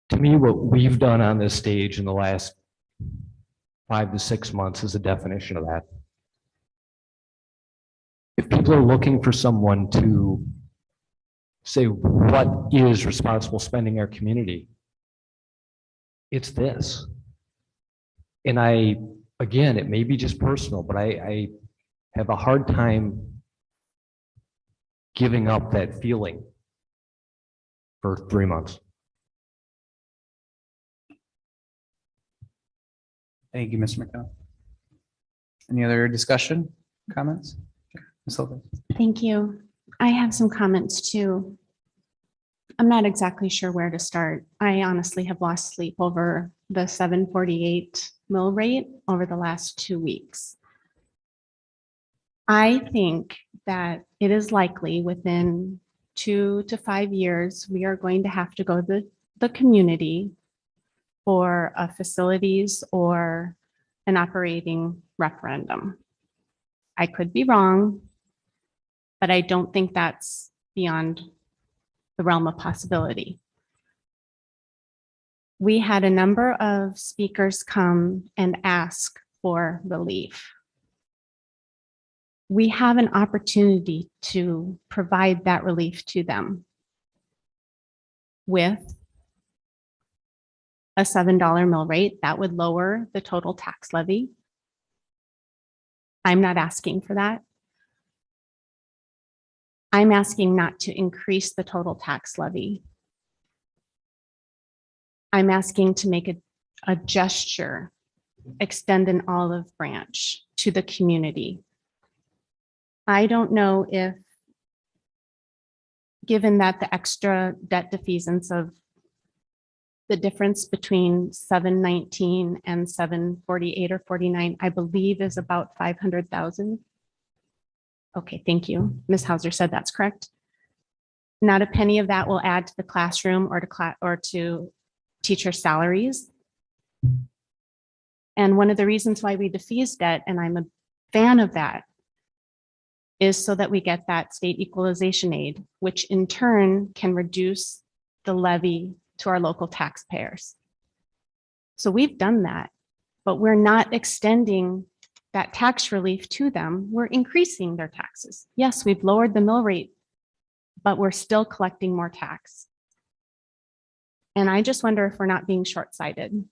To me, what we've done on this stage in the last 5 to 6 months is a definition of that. If people are looking for someone to say, what is responsible spending in our community? It's this. And again, it may be just personal, but I have a hard time giving up that feeling for 3 months. Thank you, Mr. McDowell. Any other discussion, comments? Ms. Silva? Thank you. I have some comments too. I'm not exactly sure where to start. I honestly have lost sleep over the 748 mill rate over the last 2 weeks. I think that it is likely within 2 to 5 years, we are going to have to go to the community for a facilities or an operating referendum. I could be wrong, but I don't think that's beyond the realm of possibility. We had a number of speakers come and ask for relief. We have an opportunity to provide that relief to them with a $7 mill rate that would lower the total tax levy. I'm not asking for that. I'm asking not to increase the total tax levy. I'm asking to make a gesture, extend an olive branch to the community. I don't know if, given that the extra debt defeasance of the difference between 719 and 748 or 49, I believe is about 500,000. Okay, thank you. Ms. Hauser said that's correct. Not a penny of that will add to the classroom or to teacher salaries. And one of the reasons why we defease debt, and I'm a fan of that, is so that we get that state equalization aid, which in turn can reduce the levy to our local taxpayers. So we've done that, but we're not extending that tax relief to them. We're increasing their taxes. Yes, we've lowered the mill rate, but we're still collecting more tax. And I just wonder if we're not being short-sighted.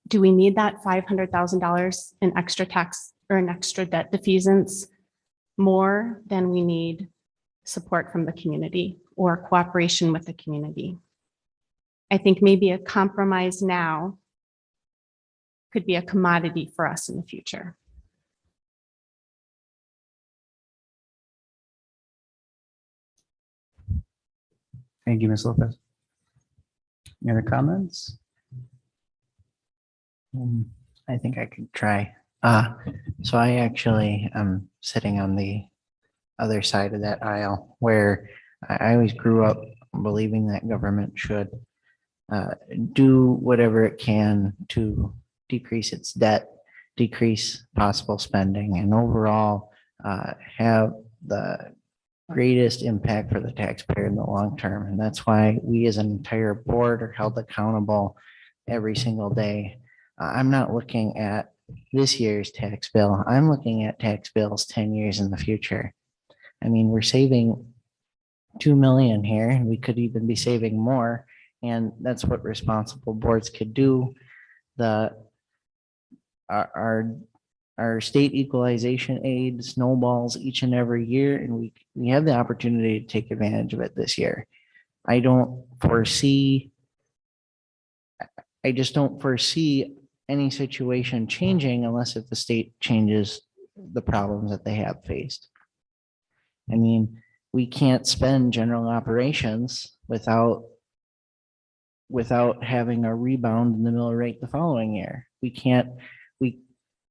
Do we need that $500,000 in extra tax or an extra debt defeasance more than we need support from the community or cooperation with the community. I think maybe a compromise now could be a commodity for us in the future. Thank you, Ms. Lopez. Any other comments? I think I could try. So I actually am sitting on the other side of that aisle where I always grew up believing that government should do whatever it can to decrease its debt, decrease possible spending, and overall have the greatest impact for the taxpayer in the long term. And that's why we as an entire board are held accountable every single day. I'm not looking at this year's tax bill. I'm looking at tax bills 10 years in the future. I mean, we're saving 2 million here, and we could even be saving more. And that's what responsible boards could do. Our state equalization aid snowballs each and every year, and we have the opportunity to take advantage of it this year. I just don't foresee any situation changing unless if the state changes the problems that they have faced. I mean, we can't spend general operations without having a rebound in the mill rate the following year.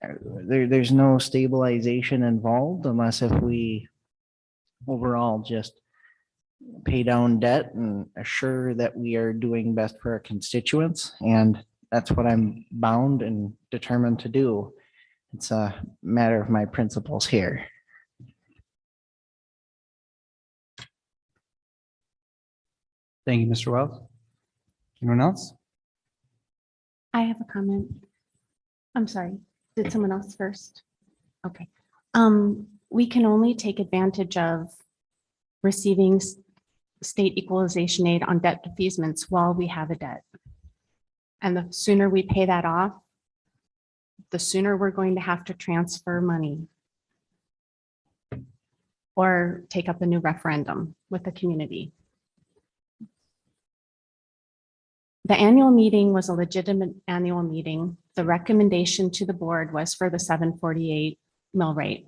There's no stabilization involved unless if we overall just pay down debt and assure that we are doing best for our constituents. And that's what I'm bound and determined to do. It's a matter of my principles here. Thank you, Mr. Wells. Anyone else? I have a comment. I'm sorry. Did someone else first? Okay. We can only take advantage of receiving state equalization aid on debt defeasements while we have a debt. And the sooner we pay that off, the sooner we're going to have to transfer money or take up a new referendum with the community. The annual meeting was a legitimate annual meeting. The recommendation to the board was for the 748 mill rate.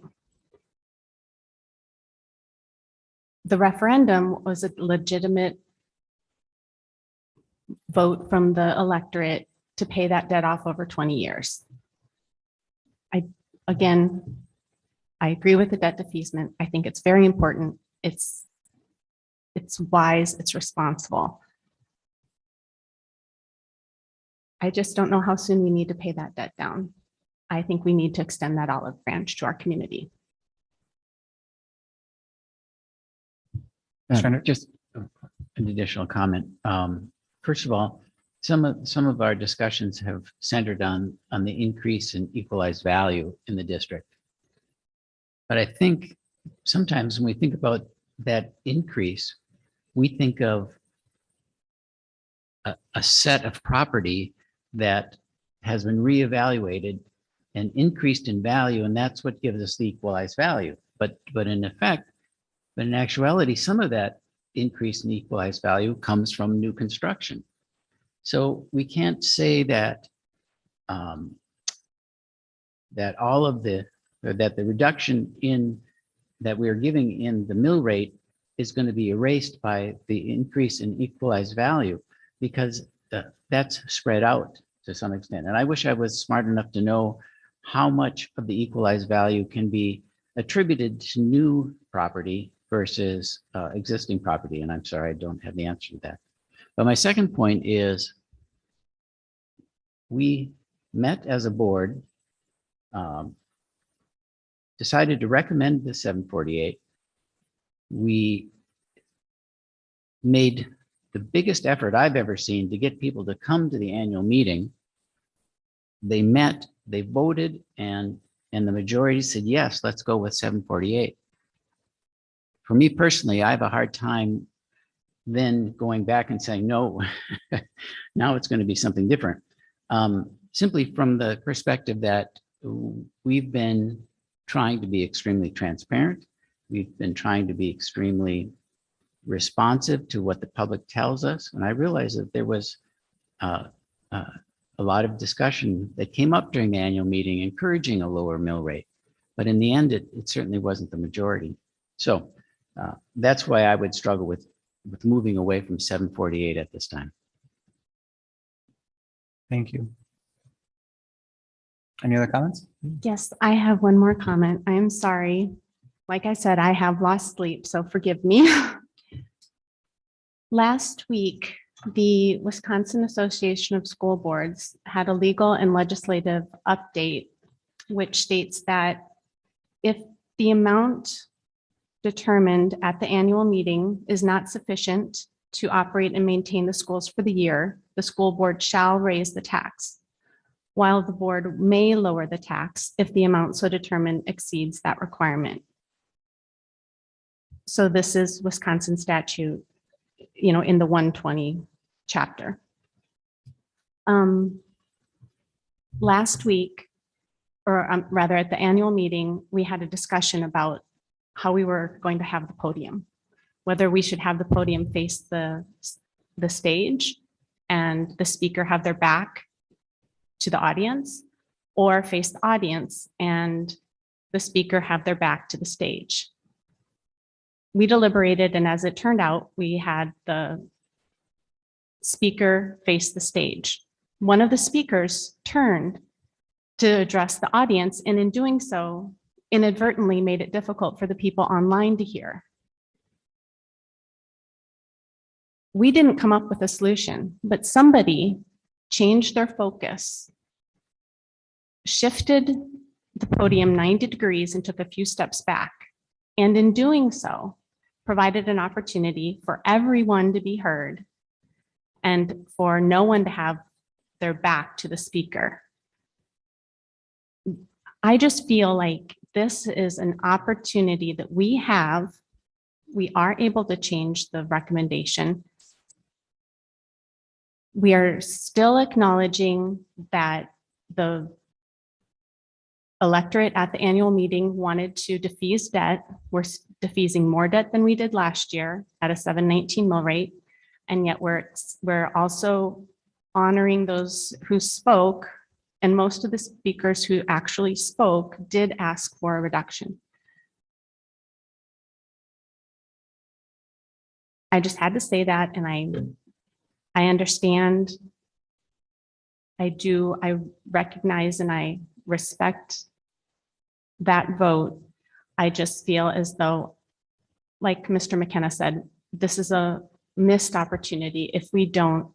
The referendum was a legitimate vote from the electorate to pay that debt off over 20 years. I agree with the debt defeasement. I think it's very important. It's wise, it's responsible. I just don't know how soon we need to pay that debt down. I think we need to extend that olive branch to our community. Just an additional comment. First of all, some of our discussions have centered on the increase in equalized value in the district. But I think sometimes when we think about that increase, we think of a set of property that has been reevaluated and increased in value, and that's what gives us the equalized value. But in actuality, some of that increase in equalized value comes from new construction. So we can't say that that the reduction in that we're giving in the mill rate is going to be erased by the increase in equalized value, because that's spread out to some extent. And I wish I was smart enough to know how much of the equalized value can be attributed to new property versus existing property. And I'm sorry, I don't have the answer to that. But my second point is we met as a board, decided to recommend the 748. We made the biggest effort I've ever seen to get people to come to the annual meeting. They met, they voted, and the majority said, yes, let's go with 748. For me personally, I have a hard time then going back and saying, no, now it's going to be something different. Simply from the perspective that we've been trying to be extremely transparent. We've been trying to be extremely responsive to what the public tells us. And I realized that there was a lot of discussion that came up during the annual meeting encouraging a lower mill rate. But in the end, it certainly wasn't the majority. So that's why I would struggle with moving away from 748 at this time. Thank you. Any other comments? Yes, I have one more comment. I am sorry. Like I said, I have lost sleep, so forgive me. Last week, the Wisconsin Association of School Boards had a legal and legislative update, which states that if the amount determined at the annual meeting is not sufficient to operate and maintain the schools for the year, the school board shall raise the tax, while the board may lower the tax if the amount so determined exceeds that requirement. So this is Wisconsin statute, in the 120 chapter. Last week, or rather at the annual meeting, we had a discussion about how we were going to have the podium, whether we should have the podium face the stage and the speaker have their back to the audience, or face the audience and the speaker have their back to the stage. We deliberated, and as it turned out, we had the speaker face the stage. One of the speakers turned to address the audience, and in doing so, inadvertently made it difficult for the people online to hear. We didn't come up with a solution, but somebody changed their focus, shifted the podium 90 degrees and took a few steps back. And in doing so, provided an opportunity for everyone to be heard and for no one to have their back to the speaker. I just feel like this is an opportunity that we have. We are able to change the recommendation. We are still acknowledging that the electorate at the annual meeting wanted to defease debt. We're defeasing more debt than we did last year at a 719 mill rate. And yet we're also honoring those who spoke, and most of the speakers who actually spoke did ask for a reduction. I just had to say that, and I understand. I recognize and I respect that vote. I just feel as though, like Mr. McKenna said, this is a missed opportunity if we don't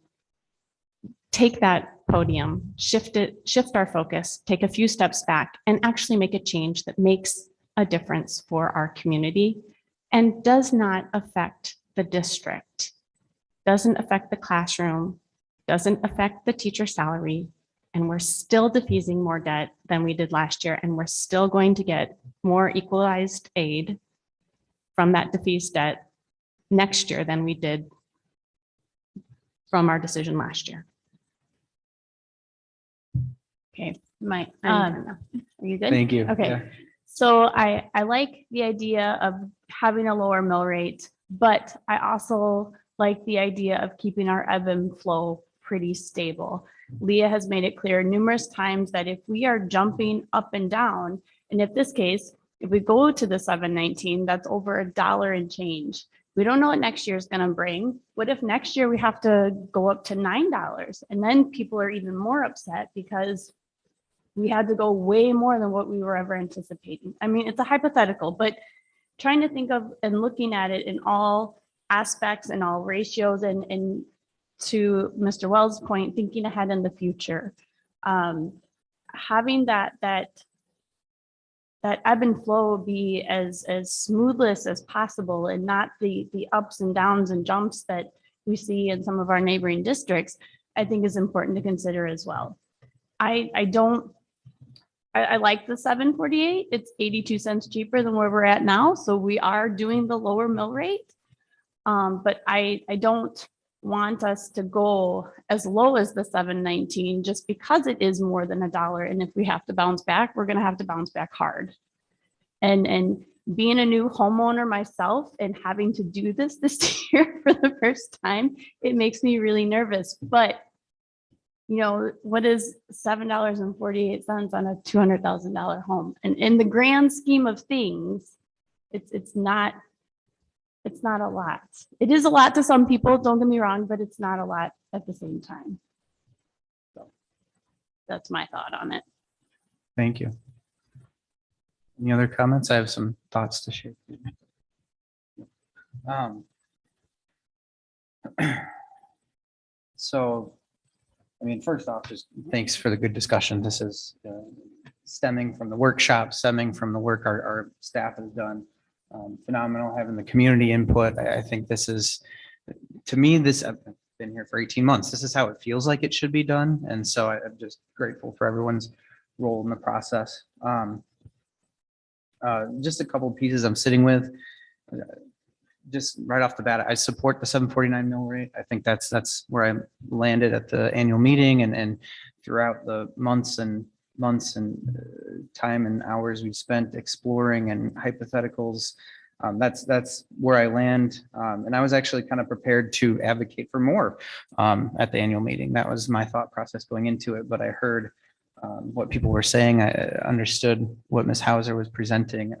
take that podium, shift our focus, take a few steps back, and actually make a change that makes a difference for our community and does not affect the district, doesn't affect the classroom, doesn't affect the teacher salary, and we're still defeasing more debt than we did last year, and we're still going to get more equalized aid from that defeased debt next year than we did from our decision last year. Okay, are you good? Thank you. Okay, Yeah. so I like the idea of having a lower mill rate, but I also like the idea of keeping our ebb and flow pretty stable. Leah has made it clear numerous times that if we are jumping up and down, and if this case, if we go to the 719, that's over $1 and change. We don't know what next year is going to bring. What if next year we have to go up to $9? And then people are even more upset because we had to go way more than what we were ever anticipating. I mean, it's a hypothetical, but trying to think of and looking at it in all aspects and all ratios, and to Mr. Wells' point, thinking ahead in the future, having that ebb and flow be as smoothless as possible and not the ups and downs and jumps that we see in some of our neighboring districts, I think is important to consider as well. I like the 748. It's 82 cents cheaper than where we're at now. So we are doing the lower mill rate. But I don't want us to go as low as the 719 just because it is more than $1. And if we have to bounce back, we're going to have to bounce back hard. And being a new homeowner myself and having to do this year for the first time, it makes me really nervous. But you know, what is $7.48 on a $200,000 home? And in the grand scheme of things, it's not a lot. It is a lot to some people, don't get me wrong, but it's not a lot at the same time. So that's my thought on it. Thank you. Any other comments? I have some thoughts to share. So, I mean, first off, just thanks for the good discussion. This is stemming from the workshop, stemming from the work our staff has done. Phenomenal having the community input. I think this is, to me, I've been here for 18 months. This is how it feels like it should be done. And so I'm just grateful for everyone's role in the process. Just a couple of pieces I'm sitting with. Just right off the bat, I support the 749 mill rate. I think that's where I landed at the annual meeting and throughout the months and time and hours we've spent exploring and hypotheticals. That's where I land. And I was actually kind of prepared to advocate for more at the annual meeting. That was my thought process going into it. But I heard what people were saying. I understood what Ms. Hauser was presenting.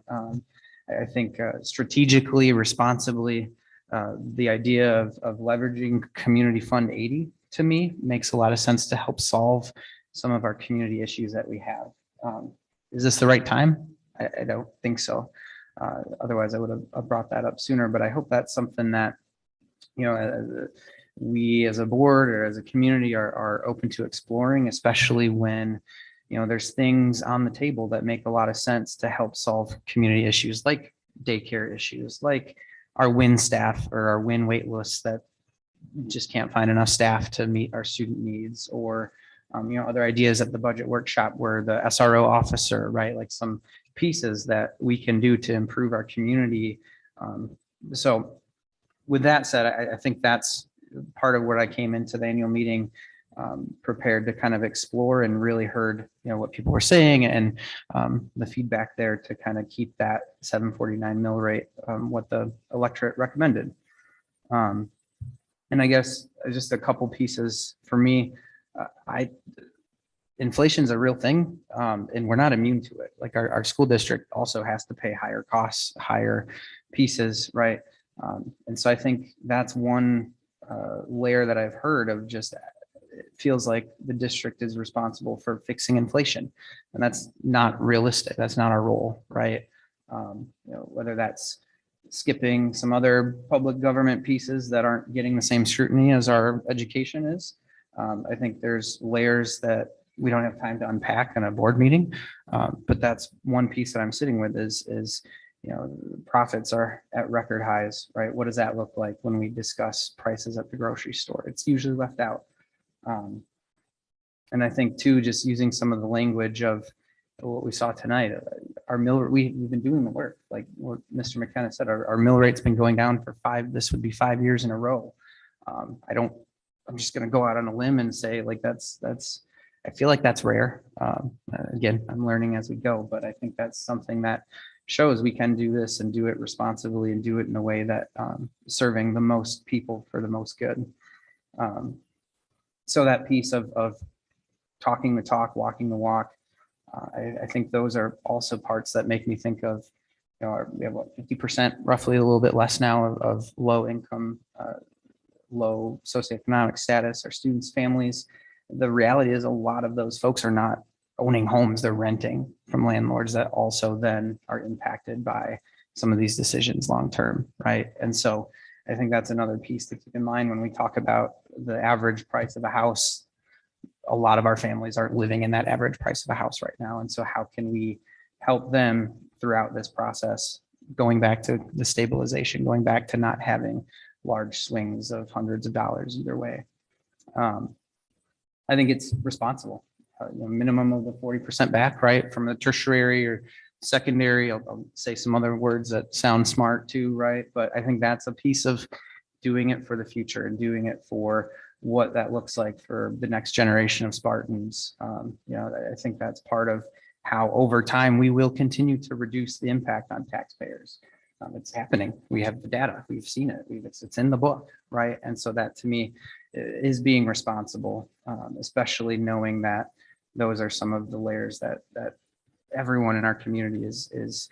I think strategically, responsibly, the idea of leveraging Community Fund 80 to me makes a lot of sense to help solve some of our community issues that we have. Is this the right time? I don't think so. Otherwise, I would have brought that up sooner. But I hope that's something that, you know, we as a board or as a community are open to exploring, especially when, you know, there's things on the table that make a lot of sense to help solve community issues like daycare issues, like our WIN staff or our WIN wait lists that just can't find enough staff to meet our student needs, or you know, other ideas at the budget workshop where the SRO officer, right, like some pieces that we can do to improve our community. So with that said, I think that's part of what I came into the annual meeting prepared to kind of explore, and really heard, you know, what people were saying and the feedback there to kind of keep that 749 mill rate, what the electorate recommended. And I guess just a couple pieces for me. Inflation's a real thing, and we're not immune to it. Like our school district also has to pay higher costs, higher pieces, right? And so I think that's one layer that I've heard of. Just it feels like the district is responsible for fixing inflation, and that's not realistic. That's not our role, right? You know, whether that's skipping some other public government pieces that aren't getting the same scrutiny as our education is. I think there's layers that we don't have time to unpack in a board meeting, but that's one piece that I'm sitting with is you know, profits are at record highs, right? What does that look like when we discuss prices at the grocery store? It's usually left out. And I think too, just using some of the language of what we saw tonight, our mill, we've been doing the work, like what Mr. McKenna said, our mill rate's been going down for this would be 5 years in a row. I'm just going to go out on a limb and say like, I feel like that's rare. Again, I'm learning as we go, but I think that's something that shows we can do this and do it responsibly and do it in a way that serving the most people for the most good. So that piece of talking the talk, walking the walk, I think those are also parts that make me think of, you know, we have what, 50%, roughly a little bit less now of low income, low socioeconomic status, our students' families. The reality is a lot of those folks are not owning homes, they're renting from landlords that also then are impacted by some of these decisions long-term, right? And so I think that's another piece to keep in mind when we talk about the average price of a house. A lot of our families aren't living in that average price of a house right now. And so how can we help them throughout this process, going back to the stabilization, going back to not having large swings of hundreds of dollars either way. I think it's responsible, you know, minimum of the 40% back, right? From the tertiary or secondary, I'll say some other words that sound smart too, right? But I think that's a piece of doing it for the future and doing it for what that looks like for the next generation of Spartans. You know, I think that's part of how over time we will continue to reduce the impact on taxpayers. It's happening. We have the data. We've seen it. It's in the book, right? And so that to me is being responsible, especially knowing that those are some of the layers that everyone in our community is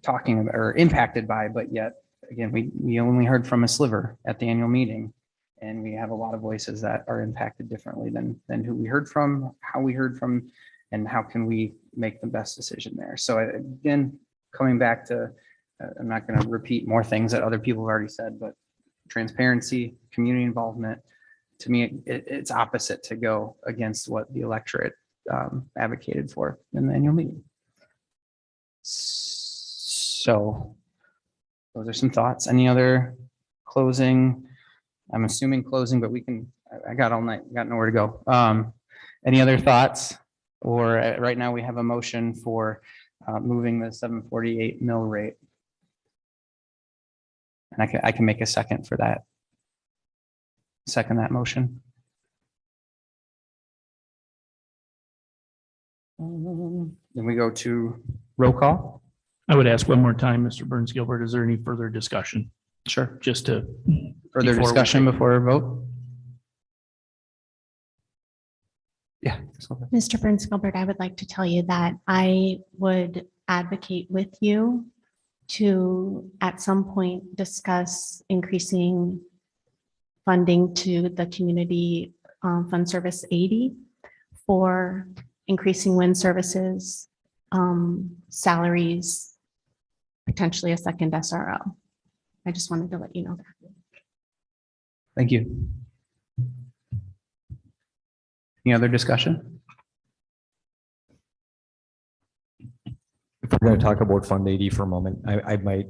talking about or impacted by, but yet again, we only heard from a sliver at the annual meeting, and we have a lot of voices that are impacted differently than who we heard from, how we heard from, and how can we make the best decision there. So again, coming back to, I'm not going to repeat more things that other people have already said, but transparency, community involvement, to me, it's opposite to go against what the electorate advocated for in the annual meeting. So those are some thoughts. Any other closing? I'm assuming closing, but we can, I got all night, got nowhere to go. Any other thoughts? Or right now we have a motion for moving the 748 mill rate. And I can make a second for that. Second that motion. Then we go to roll call. I would ask one more time, Mr. Burns Gilbert, is there any further discussion? Sure. Just to. Further before we discussion take- before a vote? Yeah. Mr. Burns Gilbert, I would like to tell you that I would advocate with you to, at some point, discuss increasing funding to the community fund service 80 for increasing wind services, salaries, potentially a second SRO. I just wanted to let you know that. Thank you. Any other discussion? If we're going to talk about Fund 80 for a moment, I might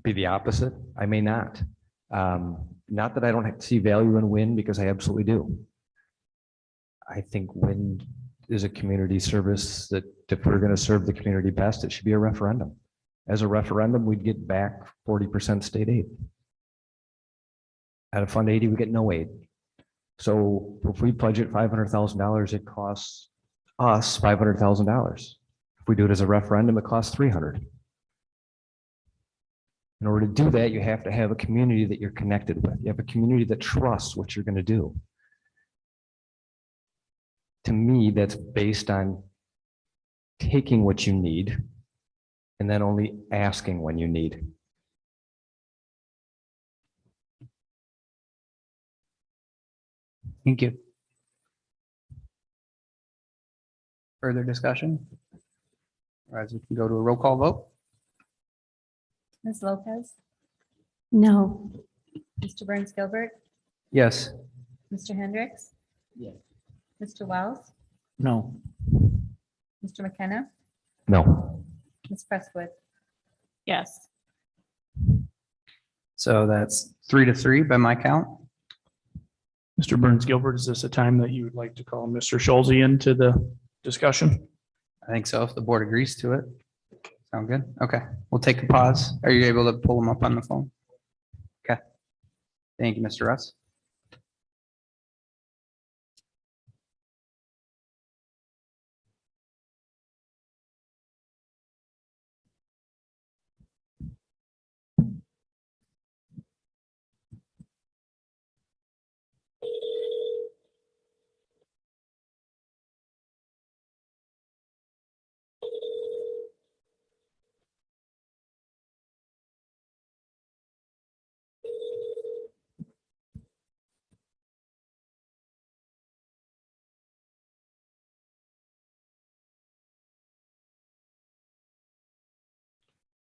be the opposite. I may not. Not that I don't see value in wind, because I absolutely do. I think wind is a community service that if we're going to serve the community best, it should be a referendum. As a referendum, we'd get back 40% state aid. Out of Fund 80, we get no aid. So if we budget $500,000, it costs us $500,000. If we do it as a referendum, it costs $300,000. In order to do that, you have to have a community that you're connected with. You have a community that trusts what you're going to do. To me, that's based on taking what you need and then only asking when you need. Thank you. Further discussion? Otherwise, we can go to a roll call vote. Ms. Lopez, No. Mr. Burns Gilbert, Yes. Mr. Hendricks. Yes. Mr. Wells, No. Mr. McKenna, No. Ms. Presswood. Yes. So that's 3-3 by my count. Mr. Burns Gilbert, is this a time that you would like to call Mr. Schulze into the discussion? I think so, if the board agrees to it. Sound good? Okay, we'll take a pause. Are you able to pull them up on the phone? Okay. Thank you, Mr. Russ.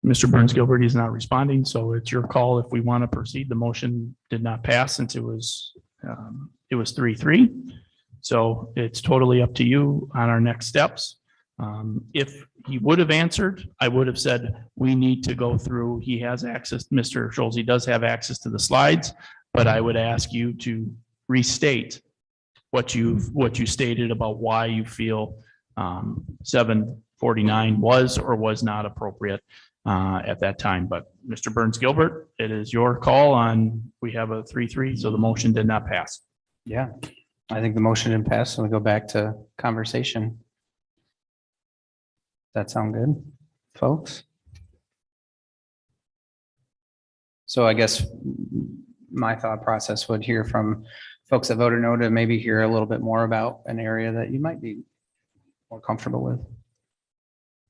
Mr. Burns Gilbert, he's not responding, so it's your call if we want to proceed. The motion did not pass since it was 3-3. So it's totally up to you on our next steps. If he would have answered, I would have said, we need to go through, he has access, Mr. Schulze does have access to the slides, but I would ask you to restate what you stated about why you feel 749 was or was not appropriate at that time. But Mr. Burns Gilbert, it is your call on, we have a 3-3, so the motion did not pass. Yeah, I think the motion didn't pass, so we go back to conversation. That sound good, folks? So I guess my thought process would hear from folks that voted no to maybe hear a little bit more about an area that you might be more comfortable with.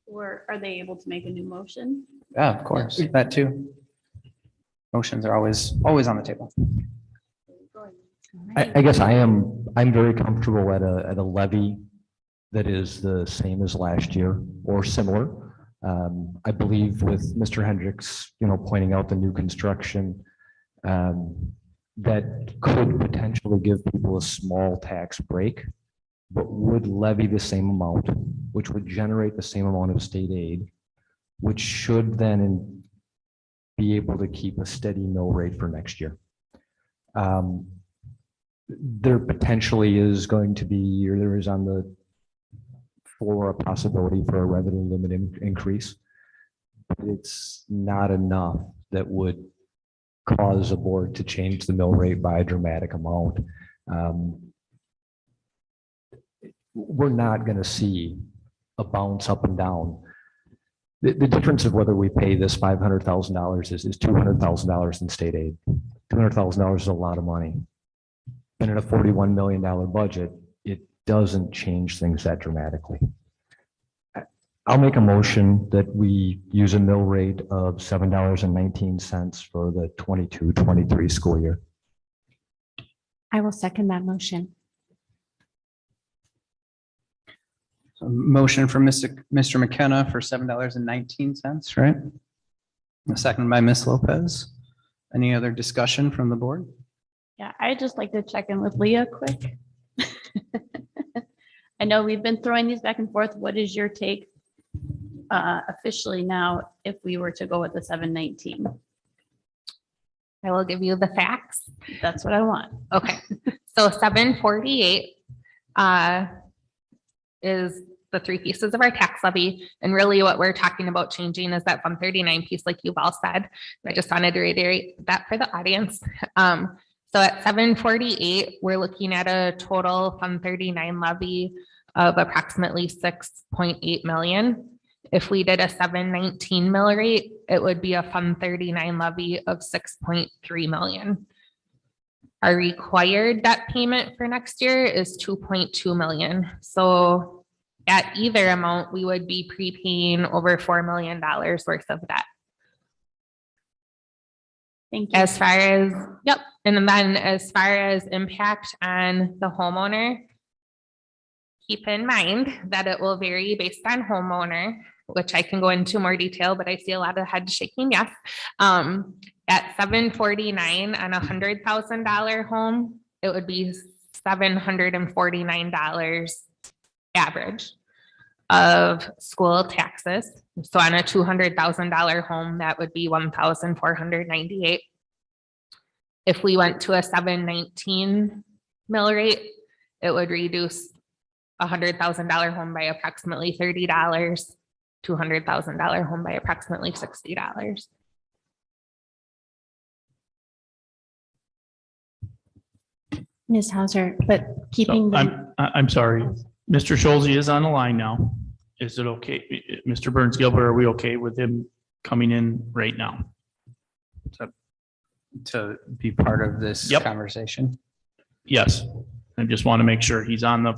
Or are they able to make a new motion? Yeah, of course, that too. Motions are always on the table. I guess I'm very comfortable at a levy that is the same as last year or similar. I believe with Mr. Hendricks, pointing out the new construction, that could potentially give people a small tax break, but would levy the same amount, which would generate the same amount of state aid, which should then be able to keep a steady mill rate for next year. There potentially is going to be, or there is on the floor, a possibility for a revenue limit increase. But it's not enough that would cause a board to change the mill rate by a dramatic amount. We're not going to see a bounce up and down. The difference of whether we pay this $500,000 is $200,000 in state aid. $200,000 is a lot of money. And in a $41 million budget, it doesn't change things that dramatically. I'll make a motion that we use a mill rate of $7.19 for the 22-23 school year. I will second that motion. So motion from Mr. McKenna for $7.19, right? A second by Ms. Lopez. Any other discussion from the board? Yeah, I'd just like to check in with Leah quick. I know we've been throwing these back and forth. What is your take officially now if we were to go with the 719? I will give you the facts. That's what I want. Okay, so 748 is the three pieces of our tax levy. And really what we're talking about changing is that 139 piece, like you've all said. I just wanted to reiterate that for the audience. So at 748, we're looking at a total Fund 39 levy of approximately 6.8 million. If we did a 719 mill rate, it would be a Fund 39 levy of 6.3 million. Our required debt payment for next year is 2.2 million. So at either amount, we would be prepaying over $4 million worth of debt. Thank you. As far as, yep. And then as far as impact on the homeowner, keep in mind that it will vary based on homeowner, which I can go into more detail, but I see a lot of head shaking. Yes. At 749 on $100,000 home, it would be $749 average of school taxes. So on a $200,000 home, that would be $1,498. If we went to a 719 mill rate, it would reduce a $100,000 home by approximately $30, $200,000 home by approximately $60. Ms. Hauser, but keeping the I'm sorry. Mr. Scholze is on the line now. Is it okay? Mr. Burns Gilbert, are we okay with him coming in right now? To be part of this Yep. conversation? Yes. I just want to make sure he's on the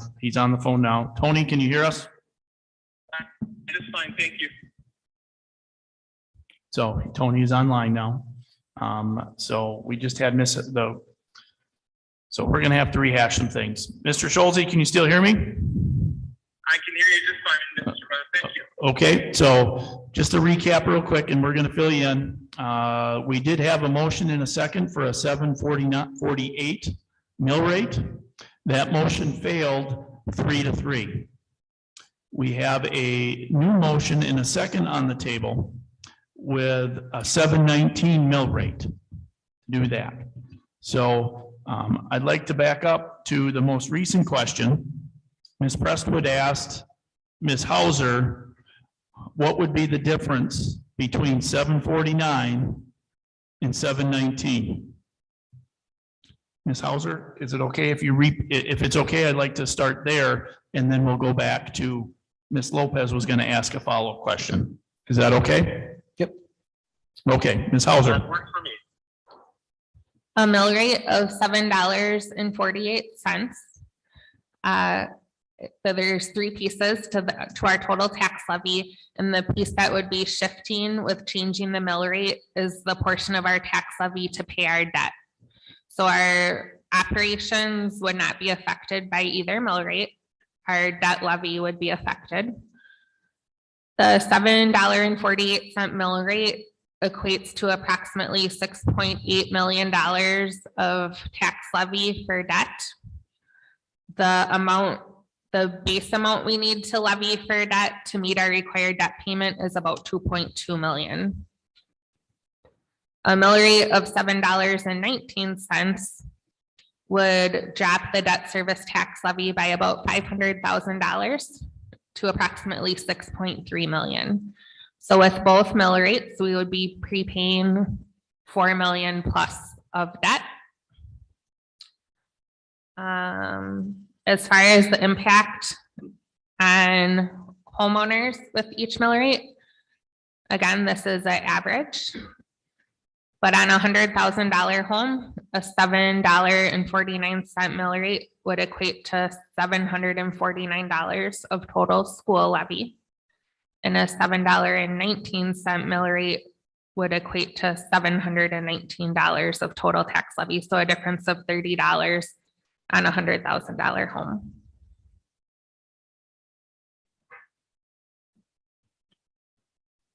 phone now. Tony, can you hear us? Just fine, thank you. So Tony is online now. So we just had so we're going to have to rehash some things. Mr. Scholze, can you still hear me? I can hear you just fine, Mr. President. Thank you. Okay, so just to recap real quick, and we're going to fill you in. We did have a motion in a second for a 748 mill rate. That motion failed 3-3. We have a new motion in a second on the table with a 719 mill rate. Do that. So I'd like to back up to the most recent question. Ms. Prestwood asked Ms. Hauser, what would be the difference between 749 and 719? Ms. Hauser, is it okay if you if it's okay, I'd like to start there and then we'll go back to Ms. Lopez was going to ask a follow-up question. Is that okay? Yep. Okay, Ms. Hauser. That works for me. A mill rate of $7.48. So there's three pieces to our total tax levy, and the piece that would be shifting with changing the mill rate is the portion of our tax levy to pay our debt. So our operations would not be affected by either mill rate. Our debt levy would be affected. The $7.48 mill rate equates to approximately $6.8 million of tax levy for debt. The base amount we need to levy for debt to meet our required debt payment is about $2.2 million. A mill rate of $7.19 would drop the debt service tax levy by about $500,000 to approximately $6.3 million. So with both mill rates, we would be prepaying $4 million plus of debt. As far as the impact on homeowners with each mill rate, again, this is an average. But on a $100,000 home, a $7.49 mill rate would equate to $749 of total school levy. And a $7.19 mill rate would equate to $719 of total tax levy. So a difference of $30 on a $100,000 home.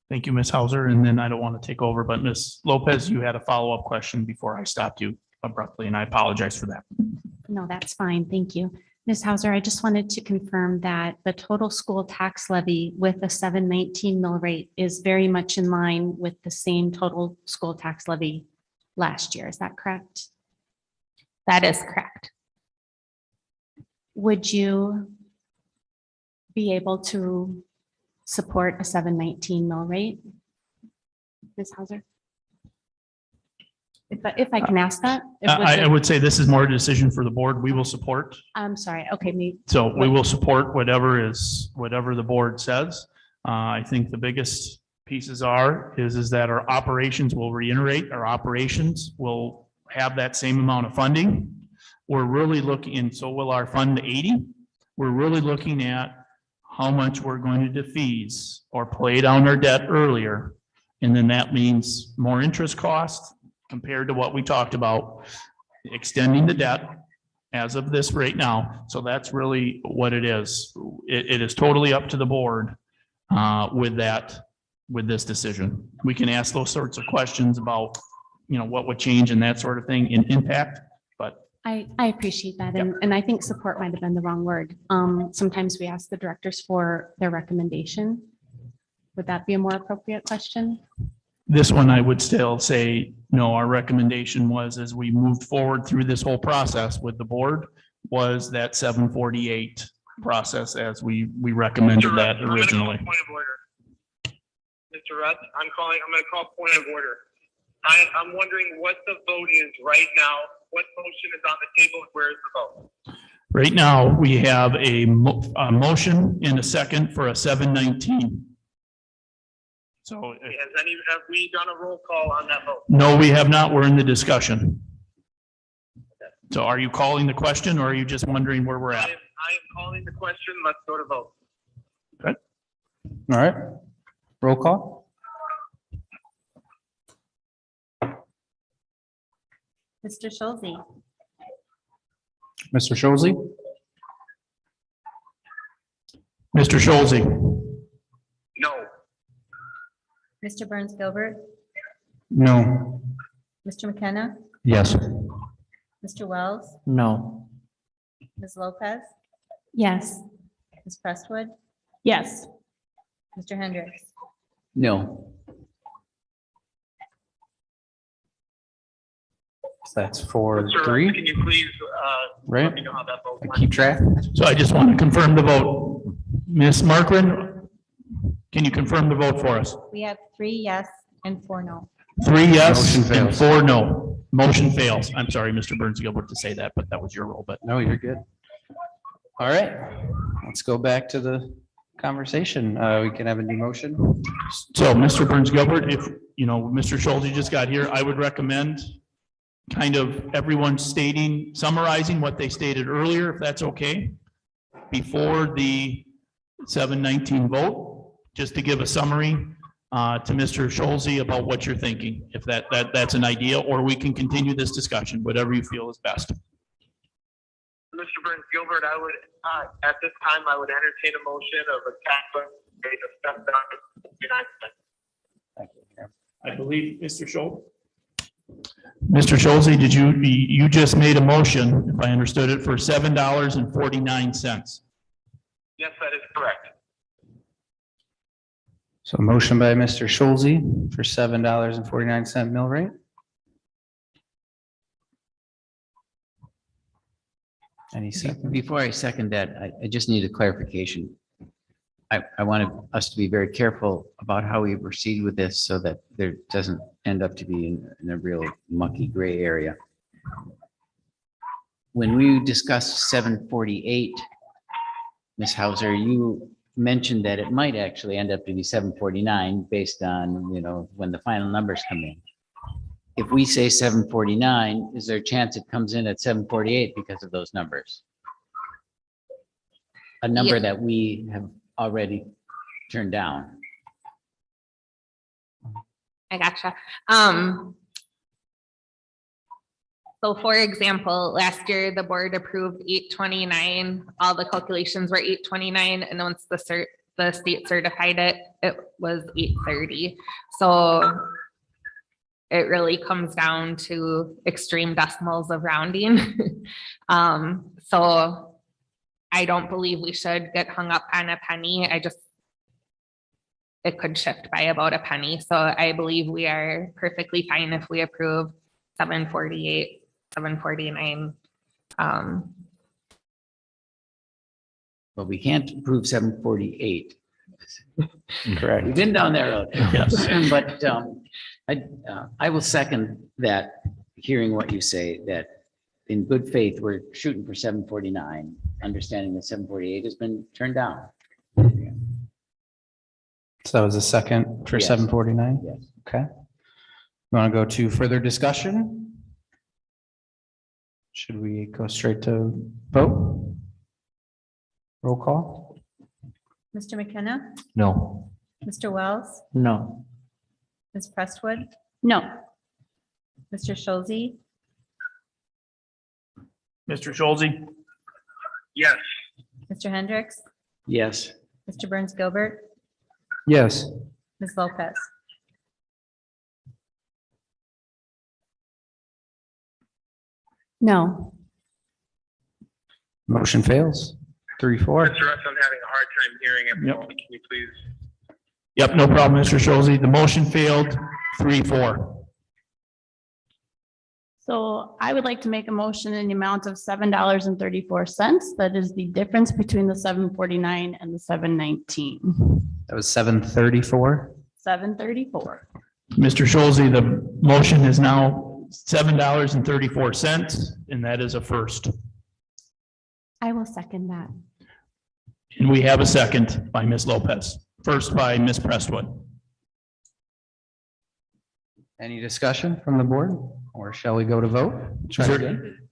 Thank you, Ms. Hauser. And then I don't want to take over, but Ms. Lopez, you had a follow-up question before I stopped you abruptly, and I apologize for that. No, that's fine. Thank you. Ms. Hauser, I just wanted to confirm that the total school tax levy with a 719 mill rate is very much in line with the same total school tax levy last year. Is that correct? That is correct. Would you be able to support a 719 mill rate? Ms. Hauser? If I can ask that? I would say this is more a decision for the board. We will support. I'm sorry. Okay, me. So we will support whatever the board says. I think the biggest pieces is that our operations will reiterate, our operations will have that same amount of funding. We're really looking, and so will our Fund 80. We're really looking at how much we're going to defease or pay down our debt earlier. And then that means more interest costs compared to what we talked about, extending the debt as of this right now. So that's really what it is. It is totally up to the board with this decision. We can ask those sorts of questions about, what would change and that sort of thing in impact, but I appreciate that. And I think support might have been the wrong word. Sometimes we ask the directors for their recommendation. Would that be a more appropriate question? this one, I would still say, no, our recommendation was, as we moved forward through this whole process with the board, was that 748 process as we recommended that originally. Point of order. Mr. Russ, I'm going to call point of order. I'm wondering what the vote is right now. What motion is on the table? Where is the vote? Right now, we have a motion and a second for a 719. So Have we done a roll call on that vote? no, we have not. We're in the discussion. So are you calling the question or are you just wondering where we're at? I am calling the question. Let's go to vote. Good. All right. Roll call. Mr. Schulze, Mr. Scholze, Mr. Scholze, No. Mr. Burns Gilbert, no. Mr. McKenna, Yes. Mr. Wells, No. Ms. Lopez, yes. Ms. Prestwood, Yes. Mr. Hendricks. No. So that's 4-3, Can you please right? let me know how that vote went? Keep track. So I just want to confirm the vote. Ms. Markland, can you confirm the vote for us? We have 3 yes and 4 no. 3 yes Motion and fails. 4 no. Motion fails. I'm sorry, Mr. Burns Gilbert, to say that, but that was your role, but No, you're good. All right. Let's go back to the conversation. We can have a new motion. So Mr. Burns Gilbert, if, you know, Mr. Schulte just got here, I would recommend kind of everyone stating, summarizing what they stated earlier, if that's okay, before the 7:19 vote, just to give a summary to Mr. Schulte about what you're thinking, if that's an idea, or we can continue this discussion, whatever you feel is best. Mr. Burns Gilbert, I would, at this time, I would entertain a motion of a tax rate of $7.49. I believe, Mr. Schulte. Mr. Schulte, did you just made a motion, if I understood it, for $7.49. Yes, that is correct. So a motion by Mr. Schulte for $7.49 mill rate. Any second? Before I second that, I just need a clarification. I wanted us to be very careful about how we proceed with this so that there doesn't end up to be in a real mucky gray area. When we discussed 748, Ms. Hauser, you mentioned that it might actually end up to be 749 based on, you know, when the final numbers come in. If we say 749, is there a chance it comes in at 748 because of those numbers? A number that we have already turned down. I gotcha. So for example, last year, the board approved 829, all the calculations were 829, and once the state certified it, it was 830. So it really comes down to extreme decimals of rounding. So I don't believe we should get hung up on a penny. It could shift by about a penny. So I believe we are perfectly fine if we approve 748, 749. But we can't approve 748. Correct. We've been down that road. Yes. But I will second that, hearing what you say, that in good faith, we're shooting for 749, understanding that 748 has been turned down. So that was a second for Yes. 749? Yes. Okay. You want to go to further discussion? Should we go straight to vote? Roll call? Mr. McKenna, No. Mr. Wells, No. Ms. Prestwood, No. Mr. Schulte, Mr. Schulte? Yes. Mr. Hendricks, Yes. Mr. Burns Gilbert, Yes. Ms. Lopez. No. Motion fails. 3-4. Mr. Russ, I'm having a hard time hearing everyone. Can you please? Yep, no problem, Mr. Schulte. The motion failed, 3-4. So I would like to make a motion in the amount of $7.34. That is the difference between the 749 and the 719. That was 734. 734. Mr. Schulte, the motion is now $7.34, and that is a first. I will second that. And we have a second by Ms. Lopez, first by Ms. Prestwood. Any discussion from the board, or shall we go to vote?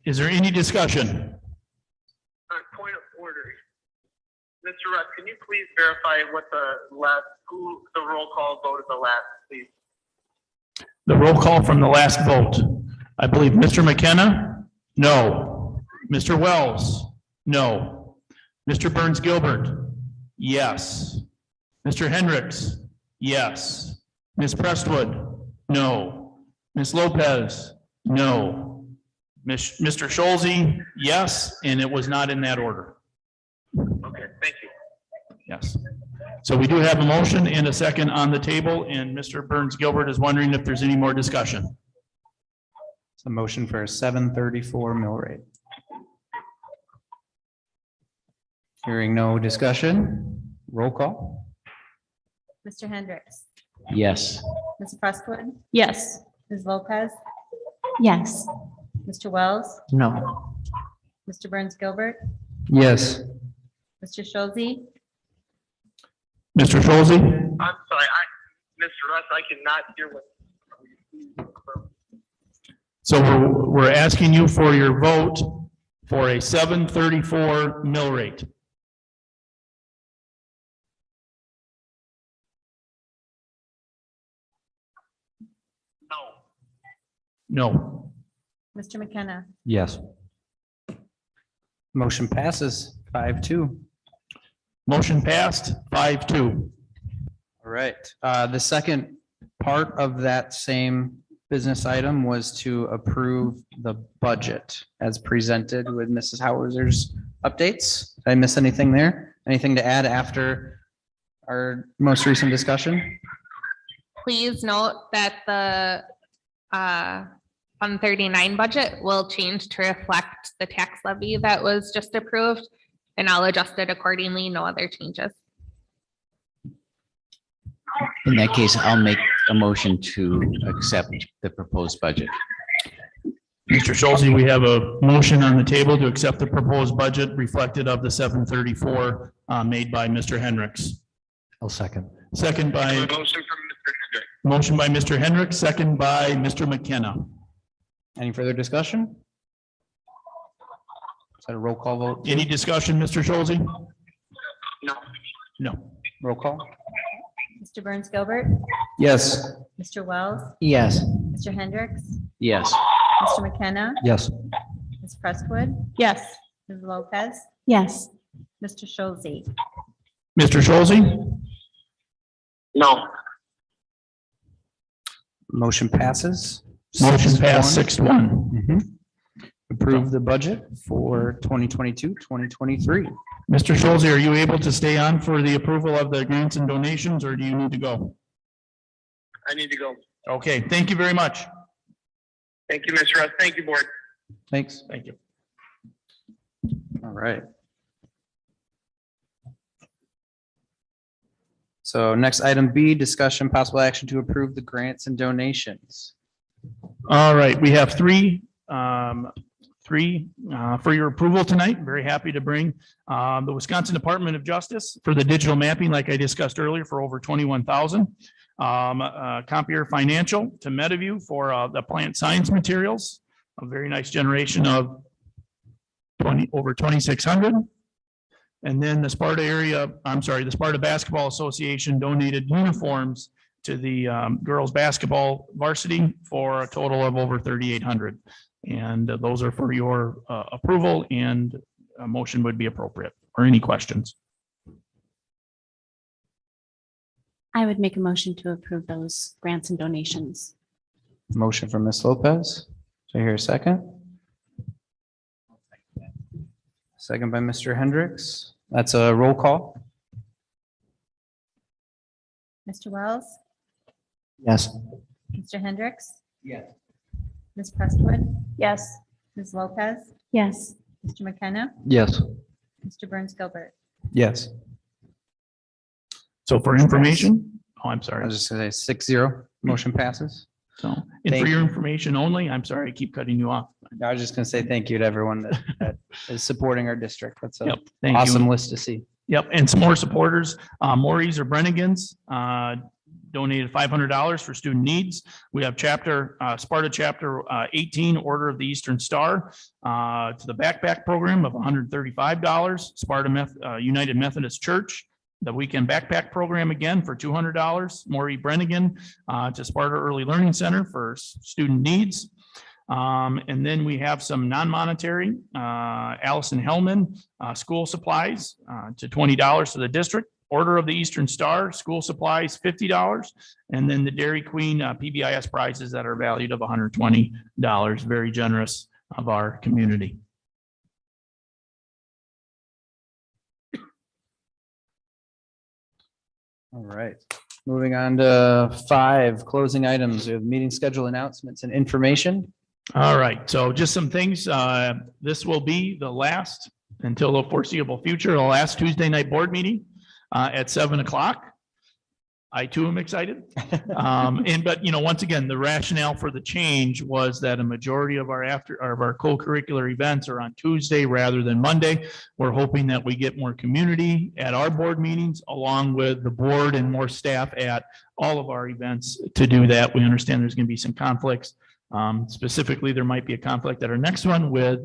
Is there any discussion? Point of order. Mr. Russ, can you please verify what the roll call vote of the last, please? The roll call from the last vote. I believe Mr. McKenna? No. Mr. Wells? No. Mr. Burns Gilbert? Yes. Mr. Hendricks? Yes. Ms. Prestwood? No. Ms. Lopez? No. Mr. Schulte? Yes, and it was not in that order. Okay, thank you. Yes. So we do have a motion and a second on the table, and Mr. Burns Gilbert is wondering if there's any more discussion. It's a motion for a 734 mill rate. Hearing no discussion, roll call? Mr. Hendricks, Yes. Ms. Prestwood, Yes. Ms. Lopez, Yes. Mr. Wells, No. Mr. Burns Gilbert, Yes. Mr. Schulte, Mr. Schulze? I'm sorry, Mr. Russ, I cannot hear what. So we're asking you for your vote for a 7.34 mill rate. No. Mr. McKenna. Yes. Motion passes 5-2. Motion passed 5-2. All right. The second part of that same business item was to approve the budget as presented with Mrs. Hauser's updates. Did I miss anything there? Anything to add after our most recent discussion? Please note that the Fund 39 budget will change to reflect the tax levy that was just approved, and I'll adjust it accordingly. No other changes. In that case, I'll make a motion to accept the proposed budget. Mr. Schulze, we have a motion on the table to accept the proposed budget reflected of the 734 made by Mr. Hendricks. I'll second. Second by, Motion from Mr. Hendrick. motion by Mr. Hendricks, second by Mr. McKenna. Any further discussion? Is that a roll call vote? Any discussion, Mr. Schulze? No. No. Roll call? Mr. Burns Gilbert, Yes. Mr. Wells, Yes. Mr. Hendricks, Yes. Mr. McKenna, Yes. Ms. Presswood, Yes. Ms. Lopez, Yes. Mr. Schulze. Mr. Schulze? No. Motion passes. Motion passed 6-1. 6-1. Approve the budget for 2022, 2023. Mr. Schulze, are you able to stay on for the approval of the grants and donations, or do you need to go? I need to go. Okay, thank you very much. Thank you, Mr. Russ. Thank you, board. Thanks. Thank you. All right. So next item B, discussion possible action to approve the grants and donations. All right, we have three for your approval tonight. Very happy to bring the Wisconsin Department of Justice for the digital mapping, like I discussed earlier, for over 21,000. Compier Financial to MetaView for the plant science materials, a very nice generation of over 2,600. And then the the Sparta Basketball Association donated uniforms to the girls basketball varsity for a total of over 3,800. And those are for your approval, and a motion would be appropriate. Or any questions? I would make a motion to approve those grants and donations. Motion from Ms. Lopez. Do I hear a second? Second by Mr. Hendricks. That's a roll call. Mr. Wells, Yes. Mr. Hendricks, Yes. Ms. Presswood, Yes. Ms. Lopez, Yes. Mr. McKenna, Yes. Mr. Burns Gilbert. Yes. So for information, oh, I'm I sorry. was just gonna say 6-0, motion passes. So, and Thank for your you. information only, I'm sorry, I keep cutting you off. I was just gonna say thank you to everyone that is supporting our district. That's an Yep, thank you. awesome list to see. Yep, and some more supporters, Maurice or Brennigans, donated $500 for student needs. We have Sparta Chapter 18, Order of the Eastern Star, to the backpack program of $135. Sparta United Methodist Church, the weekend backpack program again for $200. Maury Brennigan to Sparta Early Learning Center for student needs. And then we have some non-monetary, Allison Hellman, school supplies to $20 to the district. Order of the Eastern Star, school supplies, $50. And then the Dairy Queen PBIS prizes that are valued of $120. Very generous of our community. All right, moving on to 5, closing items. We have meeting schedule announcements and information. All right, so just some things. This will be the last, until the foreseeable future, the last Tuesday night board meeting at 7 o'clock. I too am excited. But once again, the rationale for the change was that a majority of our co-curricular events are on Tuesday rather than Monday. We're hoping that we get more community at our board meetings along with the board and more staff at all of our events to do that. We understand there's going to be some conflicts. Specifically, there might be a conflict at our next one with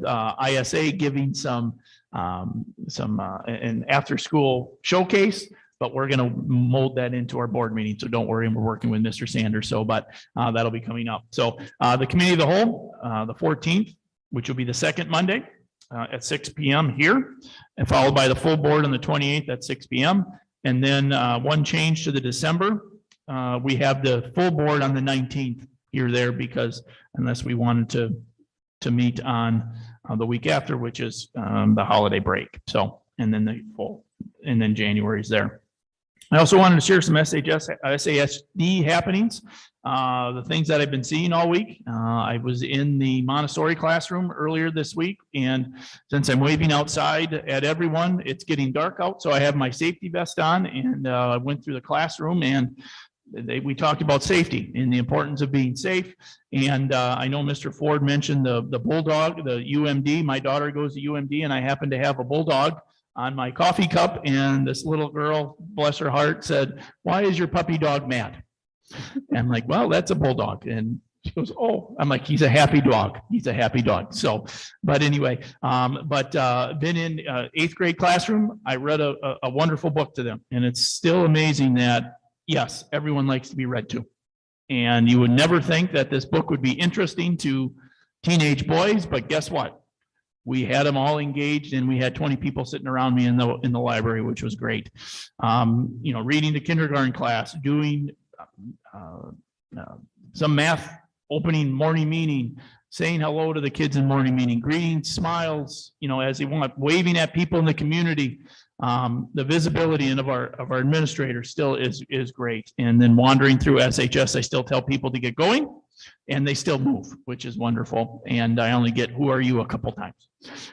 ISA giving some an after-school showcase. But we're going to mold that into our board meeting. So don't worry, we're working with Mr. Sanders. But that'll be coming up. So the committee of the whole, the 14th, which will be the second Monday at 6 p.m. here, and followed by the full board on the 28th at 6 p.m. And then one change to the December, we have the full board on the 19th here there, because unless we wanted to meet on the week after, which is the holiday break. So, and then the full, and then January is there. I also wanted to share some SASD happenings, the things that I've been seeing all week. I was in the Montessori classroom earlier this week, and since I'm waving outside at everyone, it's getting dark out, so I have my safety vest on, and I went through the classroom, and we talked about safety and the importance of being safe. And I know Mr. Ford mentioned the bulldog, the UMD. My daughter goes to UMD, and I happen to have a bulldog on my coffee cup, and this little girl, bless her heart, said, "Why is your puppy dog mad?" And I'm like, "Well, that's a bulldog." And she goes, "Oh," I'm like, "He's a happy dog. He's a happy dog." So, but anyway, been in 8th grade classroom. I read a wonderful book to them, and it's still amazing that, yes, everyone likes to be read to. And you would never think that this book would be interesting to teenage boys, but guess what? We had them all engaged, and we had 20 people sitting around me in the library, which was great. Reading the kindergarten class, doing some math, opening morning meeting, saying hello to the kids in morning meeting, greeting, smiles, as they want, waving at people in the community. The visibility of our administrators still is great. And then wandering through SHS, I still tell people to get going, and they still move, which is wonderful. And I only get "who are you" a couple times.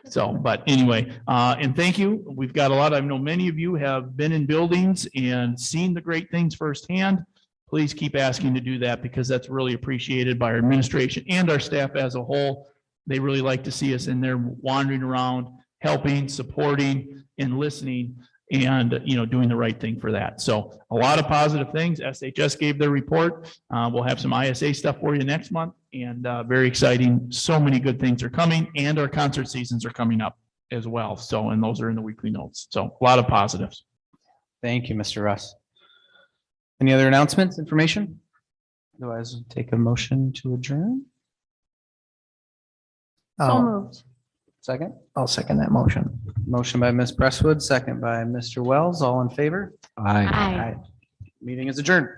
So, but anyway, and thank you. We've got a lot. I know many of you have been in buildings and seen the great things firsthand. Please keep asking to do that, because that's really appreciated by our administration and our staff as a whole. They really like to see us in there wandering around, helping, supporting, and listening, and doing the right thing for that. So a lot of positive things. SHS gave their report. We'll have some ISA stuff for you next month, and very exciting. So many good things are coming, and our concert seasons are coming up as well. So, and those are in the weekly notes. So a lot of positives. Thank you, Mr. Russ. Any other announcements, information? Otherwise, we'll take a motion to adjourn. So moved. Second? I'll second that motion. Motion by Ms. Presswood, second by Mr. Wells. All in favor? Aye. Aye. Meeting is adjourned.